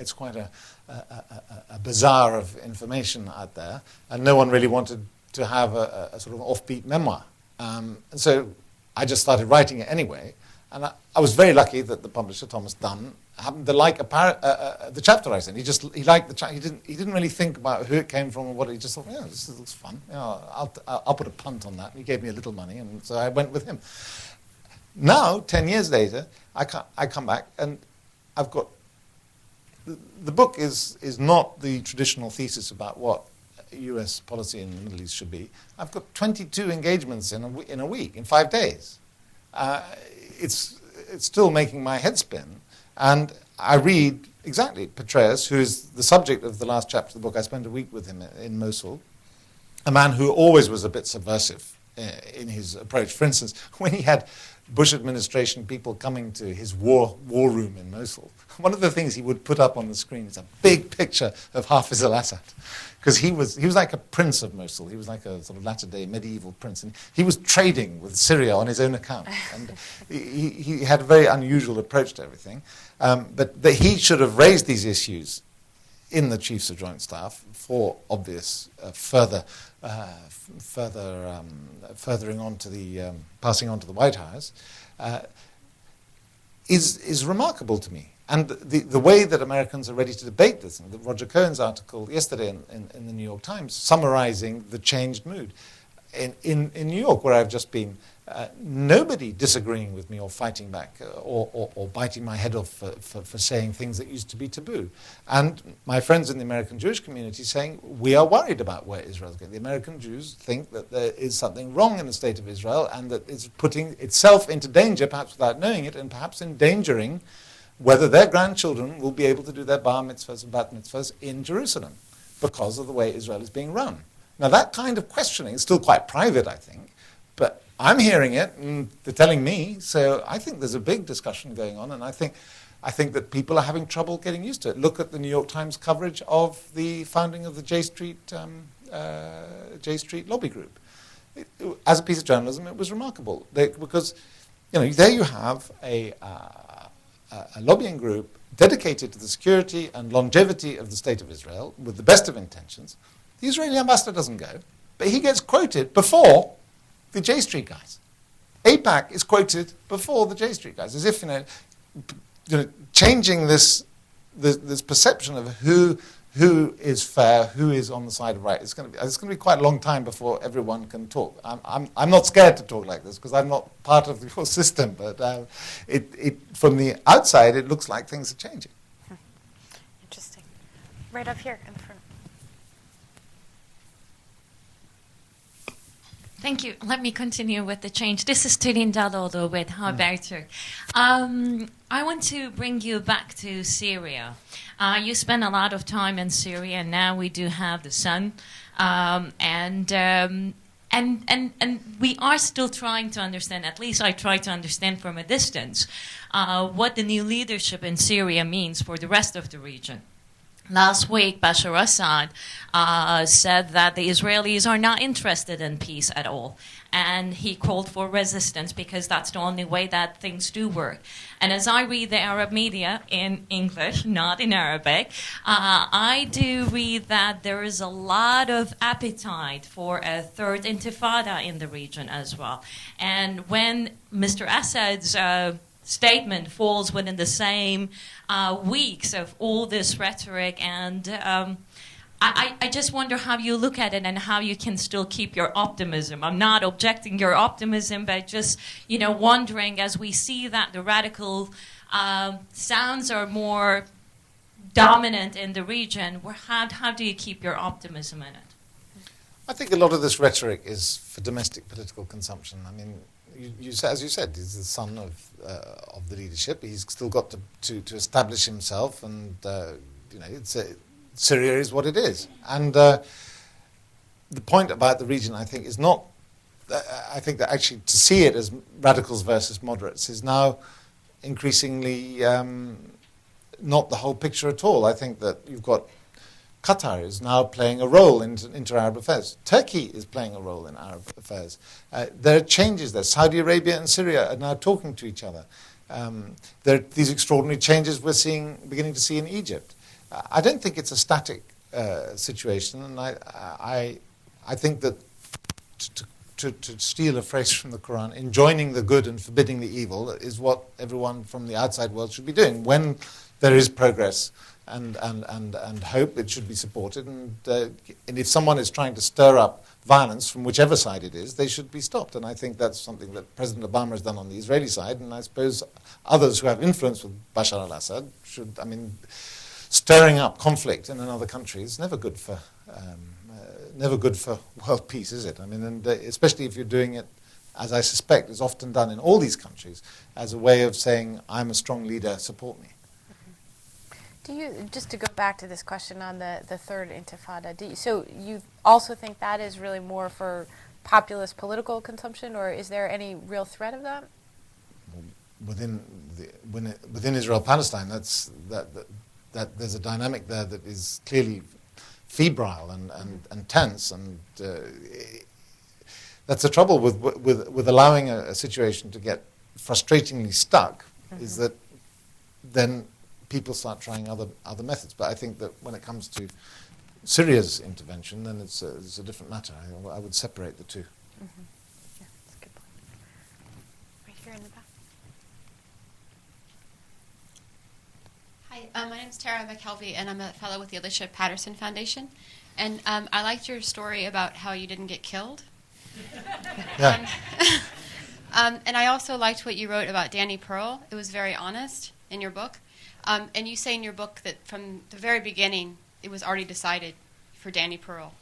bazaar of information out there, and no one really wanted to have a sort of offbeat memoir. And so I just started writing it anyway, and I was very lucky that the publisher, Thomas Dunn, happened to like the chapter I sent. He liked the chapter. He didn't really think about who it came from or what. He just thought, yeah, this looks fun. I'll put a punt on that. And he gave me a little money, and so I went with him. Now, 10 years later, I come back, and I've got the book is not the traditional thesis about what U.S. policy in the Middle East should be. I've got 22 engagements in a week, in 5 days. It's still making my head spin. And I read exactly Petraeus, who is the subject of the last chapter of the book. I spent a week with him in Mosul, a man who always was a bit subversive in his approach. For instance, when he had Bush administration people coming to his war room in Mosul, one of the things he would put up on the screen is a big picture of Hafiz al-Assad, because he was like a prince of Mosul. He was like a sort of latter-day medieval prince, and he was trading with Syria on his own account, and he had a very unusual approach to everything. But that he should have raised these issues in the Chiefs of Joint Staff for obvious furthering on to the passing on to the White House is remarkable to me. And the way that Americans are ready to debate this, and Roger Cohen's article yesterday in the New York Times summarizing the changed mood. In New York, where I've just been, nobody disagreeing with me or fighting back or biting my head off for saying things that used to be taboo. And my friends in the American Jewish community saying, we are worried about where Israel's going. The American Jews think that there is something wrong in the state of Israel and that it's putting itself into danger, perhaps without knowing it, and perhaps endangering whether their grandchildren will be able to do their bar mitzvahs and bat mitzvahs in Jerusalem because of the way Israel is being run. Now, that kind of questioning is still quite private, I think, but I'm hearing it, and they're telling me, so I think there's a big discussion going on, and I think that people are having trouble getting used to it. Look at the New York Times coverage of the founding of the J Street lobby group. As a piece of journalism, it was remarkable, because there you have a lobbying group dedicated to the security and longevity of the state of Israel with the best of intentions. The Israeli ambassador doesn't go, but he gets quoted before the J Street guys. AIPAC is quoted before the J Street guys, as if changing this perception of who is fair, who is on the side of right. It's going to be quite a long time before everyone can talk. I'm not scared to talk like this because I'm not part of your system. But from the outside, it looks like things are changing. Interesting. Right up here in front. Thank you. Let me continue with the change. This is Turin Dalodo with Haberturk. I want to bring you back to Syria. You spent a lot of time in Syria, and now we do have the sun. And we are still trying to understand, at least I try to understand from a distance, what the new leadership in Syria means for the rest of the region. Last week, Bashar Assad said that the Israelis are not interested in peace at all. And he called for resistance because that's the only way that things do work. And as I read the Arab media in English, not in Arabic, I do read that there is a lot of appetite for a third intifada in the region as well. And when Mr. Assad's statement falls within the same weeks of all this rhetoric, and I just wonder how you look at it and how you can still keep your optimism. I'm not objecting your optimism, but just, wondering as we see that the radical sounds are more dominant in the region, how do you keep your optimism in it? I think a lot of this rhetoric is for domestic political consumption. I mean, as you said, he's the son of the leadership. He's still got to establish himself, and Syria is what it is. And the point about the region, I think, is not. I think that actually to see it as radicals versus moderates is now increasingly not the whole picture at all. I think that you've got Qatar is now playing a role in inter-Arab affairs. Turkey is playing a role in Arab affairs. There are changes there. Saudi Arabia and Syria are now talking to each other. There are these extraordinary changes we're beginning to see in Egypt. I don't think it's a static situation, and I think that to steal a phrase from the Quran, enjoining the good and forbidding the evil is what everyone from the outside world should be doing. When there is progress and hope, it should be supported. And if someone is trying to stir up violence from whichever side it is, they should be stopped. And I think that's something that President Obama has done on the Israeli side, and I suppose others who have influence with Bashar al-Assad should. I mean, stirring up conflict in another country is never good for world peace, is it? I mean, and especially if you're doing it, as I suspect is often done in all these countries, as a way of saying, I'm a strong leader, support me. Do you, just to go back to this question on the third intifada, so you also think that is really more for populist political consumption, or is there any real threat of that? Within Israel-Palestine, that there's a dynamic there that is clearly febrile and tense, and that's the trouble with allowing a situation to get frustratingly stuck, is that then people start trying other methods. But I think that when it comes to Syria's intervention, then it's a different matter. I would separate the two. Mm-hmm. Yeah, that's a good point. Right here in the back. Hi, my name is Tara McKelvey, and I'm a fellow with the Alicia Patterson Foundation. And I liked your story about how you didn't get killed. Yeah. And I also liked what you wrote about Danny Pearl. It was very honest in your book. And you say in your book that from the very beginning, it was already decided for Danny Pearl.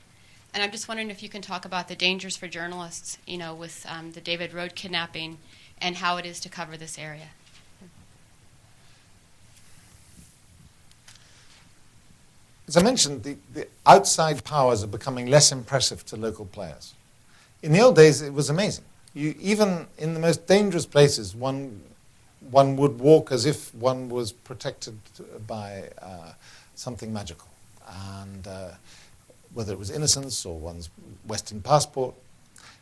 And I'm just wondering if you can talk about the dangers for journalists, with the David Road kidnapping and how it is to cover this area. As I mentioned, the outside powers are becoming less impressive to local players. In the old days, it was amazing. Even in the most dangerous places, one would walk as if one was protected by something magical. And whether it was innocence or one's Western passport,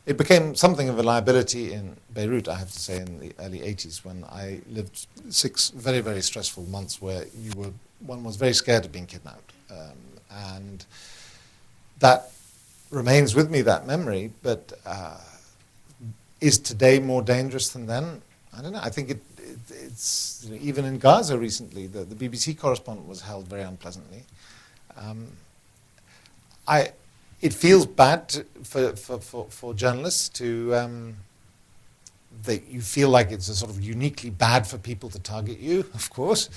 it became something of a liability in Beirut, I have to say, in the early 80s, when I lived 6 very, very stressful months where one was very scared of being kidnapped. And that remains with me, that memory, but is today more dangerous than then? I don't know. I think it's even in Gaza recently, the BBC correspondent was held very unpleasantly. It feels bad for journalists to you feel like it's a sort of uniquely bad for people to target you, of course.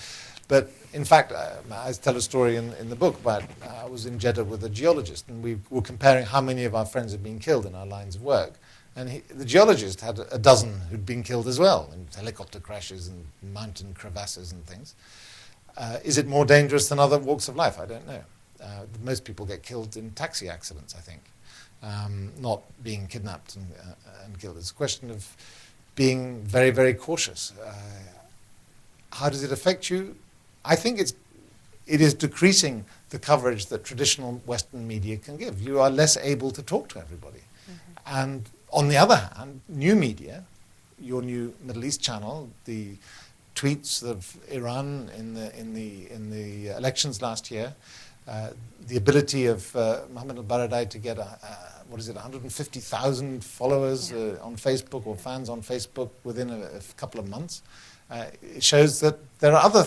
But in fact, I tell a story in the book about I was in Jeddah with a geologist, and we were comparing how many of our friends had been killed in our lines of work. And the geologist had a dozen who'd been killed as well, in helicopter crashes and mountain crevasses and things. Is it more dangerous than other walks of life? I don't know. Most people get killed in taxi accidents, I think, not being kidnapped and killed. It's a question of being very, very cautious. How does it affect you? I think it is decreasing the coverage that traditional Western media can give. You are less able to talk to everybody. Mm-hmm. And on the other hand, new media, your new Middle East channel, the tweets of Iran in the elections last year, the ability of Mohammed al-Baradei to get 150,000 followers on Facebook or fans on Facebook within a couple of months. It shows that there are other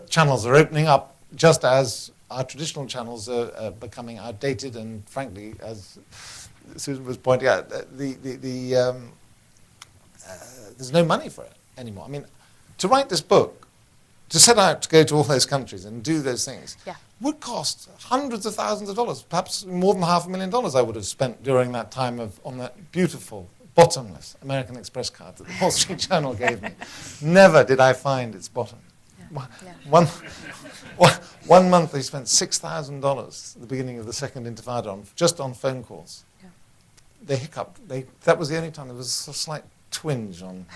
channels are opening up just as our traditional channels are becoming outdated, and frankly, as Susan was pointing out, there's no money for it anymore. I mean, to write this book, to set out to go to all those countries and do those things, would cost hundreds of thousands of dollars, perhaps more than $500,000 I would have spent during that time on that beautiful, bottomless American Express card that the Wall Street Journal gave me. Never did I find its bottom. One month they spent $6,000 at the beginning of the Second Intifada just on phone calls. They hiccuped. That was the only time there was a slight twinge on.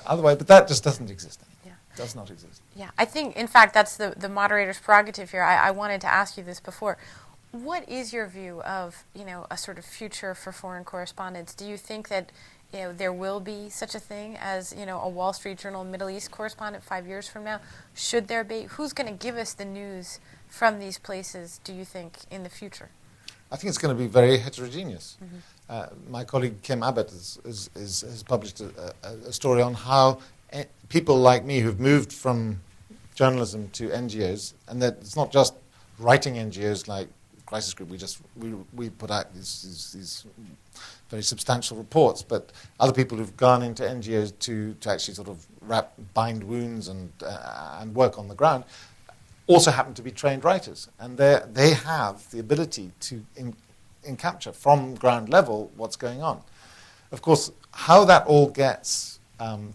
Otherwise, but that just doesn't exist anymore. Does not exist. Yeah, I think, in fact, that's the moderator's prerogative here. I wanted to ask you this before. What is your view of, a sort of future for foreign correspondence? Do you think that, there will be such a thing as, a Wall Street Journal Middle East correspondent 5 years from now? Should there be? Who's going to give us the news from these places, do you think, in the future? I think it's going to be very heterogeneous. My colleague Kim Abbott has published a story on how people like me who've moved from journalism to NGOs, and that it's not just writing NGOs like Crisis Group. We put out these very substantial reports, but other people who've gone into NGOs to actually sort of bind wounds and work on the ground also happen to be trained writers, and they have the ability to capture from ground level what's going on. Of course, how that all gets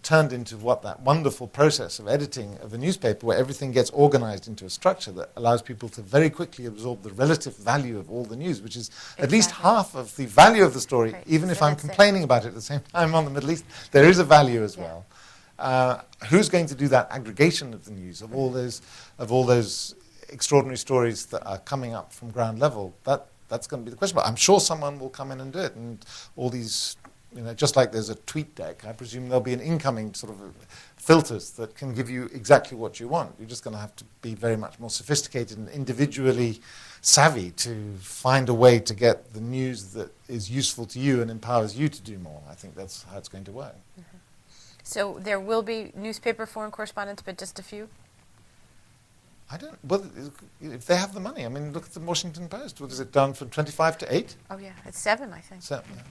turned into that wonderful process of editing of a newspaper where everything gets organized into a structure that allows people to very quickly absorb the relative value of all the news, which is at least half of the value of the story, even if I'm complaining about it at the same time on the Middle East, there is a value as well. Who's going to do that aggregation of the news, of all those extraordinary stories that are coming up from ground level? That's going to be the question. But I'm sure someone will come in and do it, and all these... just like there's a tweet deck, I presume there'll be an incoming sort of filters that can give you exactly what you want. You're just going to have to be very much more sophisticated and individually savvy to find a way to get the news that is useful to you and empowers you to do more. I think that's how it's going to work. Mm-hmm. So there will be newspaper foreign correspondents, but just a few? Well, if they have the money. I mean, look at the Washington Post. What is it, down from 25 to 8? Oh, yeah. It's 7, I think. 7, yeah.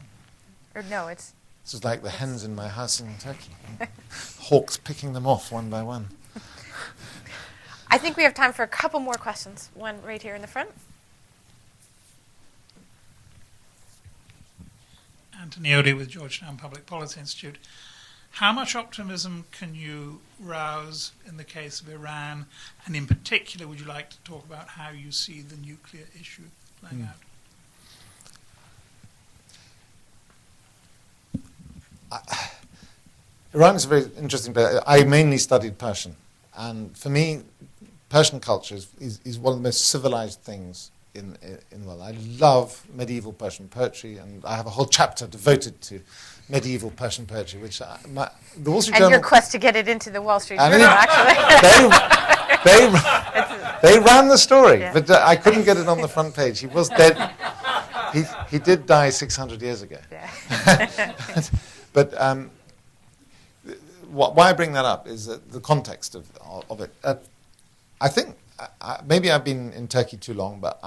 Or no, it's... This is like the hens in my house in Turkey. Hawks picking them off one by one. I think we have time for a couple more questions. One right here in the front. Anthony Odie with Georgetown Public Policy Institute. How much optimism can you rouse in the case of Iran? And in particular, would you like to talk about how you see the nuclear issue playing out? Iran is a very interesting place. I mainly studied Persian, and for me, Persian culture is one of the most civilized things in the world. I love medieval Persian poetry, and I have a whole chapter devoted to medieval Persian poetry, which the Wall Street Journal... And your quest to get it into the Wall Street Journal, actually. They ran the story, but I couldn't get it on the front page. He was dead. He did die 600 years ago. Yeah. But why I bring that up is the context of it. I think maybe I've been in Turkey too long, but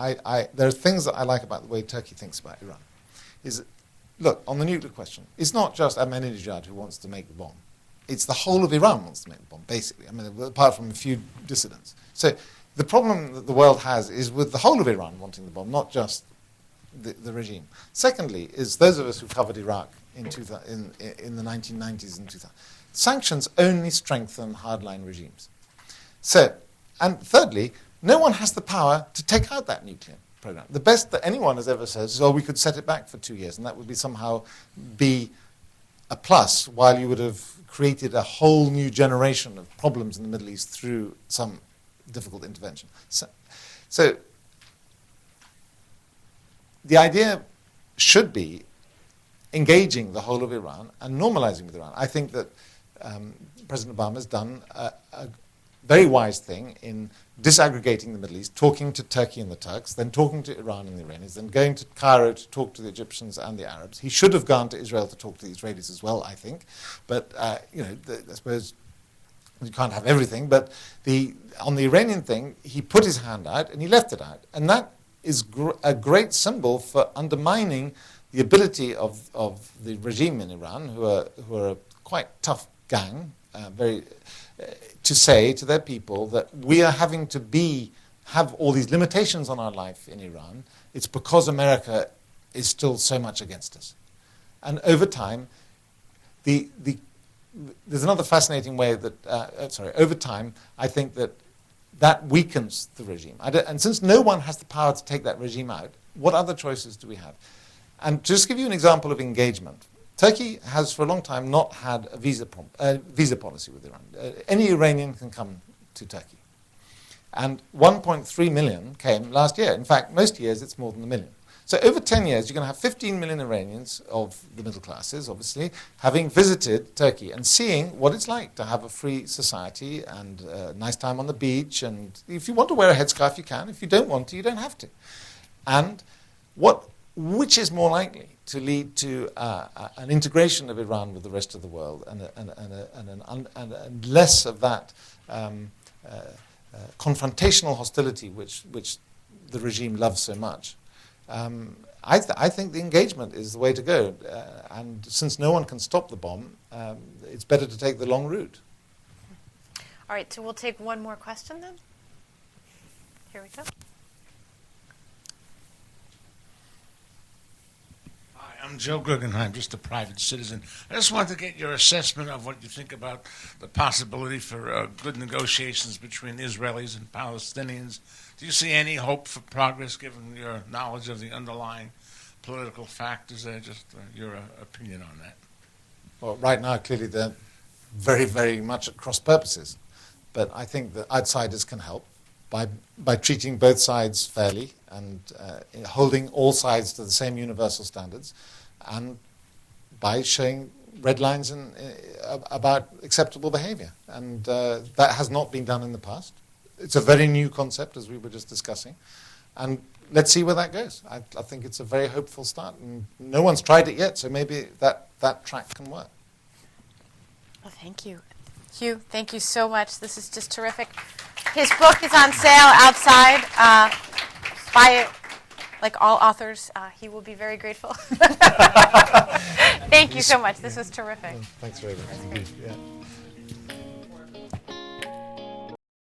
there are things that I like about the way Turkey thinks about Iran. Look, on the nuclear question, it's not just Ahmadinejad who wants to make the bomb. It's the whole of Iran wants to make the bomb, basically. I mean, apart from a few dissidents. So the problem that the world has is with the whole of Iran wanting the bomb, not just the regime. Secondly, is those of us who covered Iraq in the 1990s and 2000. Sanctions only strengthen hardline regimes. So, and thirdly, no one has the power to take out that nuclear program. The best that anyone has ever said is, we could set it back for 2 years, and that would be somehow be a plus, while you would have created a whole new generation of problems in the Middle East through some difficult intervention. So the idea should be engaging the whole of Iran and normalizing with Iran. I think that President Obama has done a very wise thing in disaggregating the Middle East, talking to Turkey and the Turks, then talking to Iran and the Iranians, then going to Cairo to talk to the Egyptians and the Arabs. He should have gone to Israel to talk to the Israelis as well, I think. But, I suppose You can't have everything, but on the Iranian thing, he put his hand out and he left it out. And that is a great symbol for undermining the ability of the regime in Iran, who are a quite tough gang, to say to their people that we are having to have all these limitations on our life in Iran. It's because America is still so much against us. And over time, there's another fascinating way that, over time, I think that weakens the regime. And since no one has the power to take that regime out, what other choices do we have? And just give you an example of engagement. Turkey has for a long time not had a visa policy with Iran. Any Iranian can come to Turkey. And 1.3 million came last year. In fact, most years it's more than a million. So over 10 years, you're going to have 15 million Iranians of the middle classes, obviously, having visited Turkey and seeing what it's like to have a free society and a nice time on the beach. And if you want to wear a headscarf, you can. If you don't want to, you don't have to. And which is more likely to lead to an integration of Iran with the rest of the world and less of that confrontational hostility which the regime loves so much? I think the engagement is the way to go. And since no one can stop the bomb, it's better to take the long route. All right, so we'll take one more question then. Here we go. I'm Joe Guggenheim, just a private citizen. I just wanted to get your assessment of what you think about the possibility for good negotiations between Israelis and Palestinians. Do you see any hope for progress given your knowledge of the underlying political factors there? Just your opinion on that. Well, right now, clearly, they're very, very much at cross purposes. But I think that outsiders can help by treating both sides fairly and holding all sides to the same universal standards, and by showing red lines about acceptable behavior. And that has not been done in the past. It's a very new concept, as we were just discussing. And let's see where that goes. I think it's a very hopeful start. And no one's tried it yet, so maybe that track can work. Well, thank you. Hugh, thank you so much. This is just terrific. His book is on sale outside. Buy it. Like all authors, he will be very grateful. Thank you so much. This was terrific. Thanks very much. Yeah.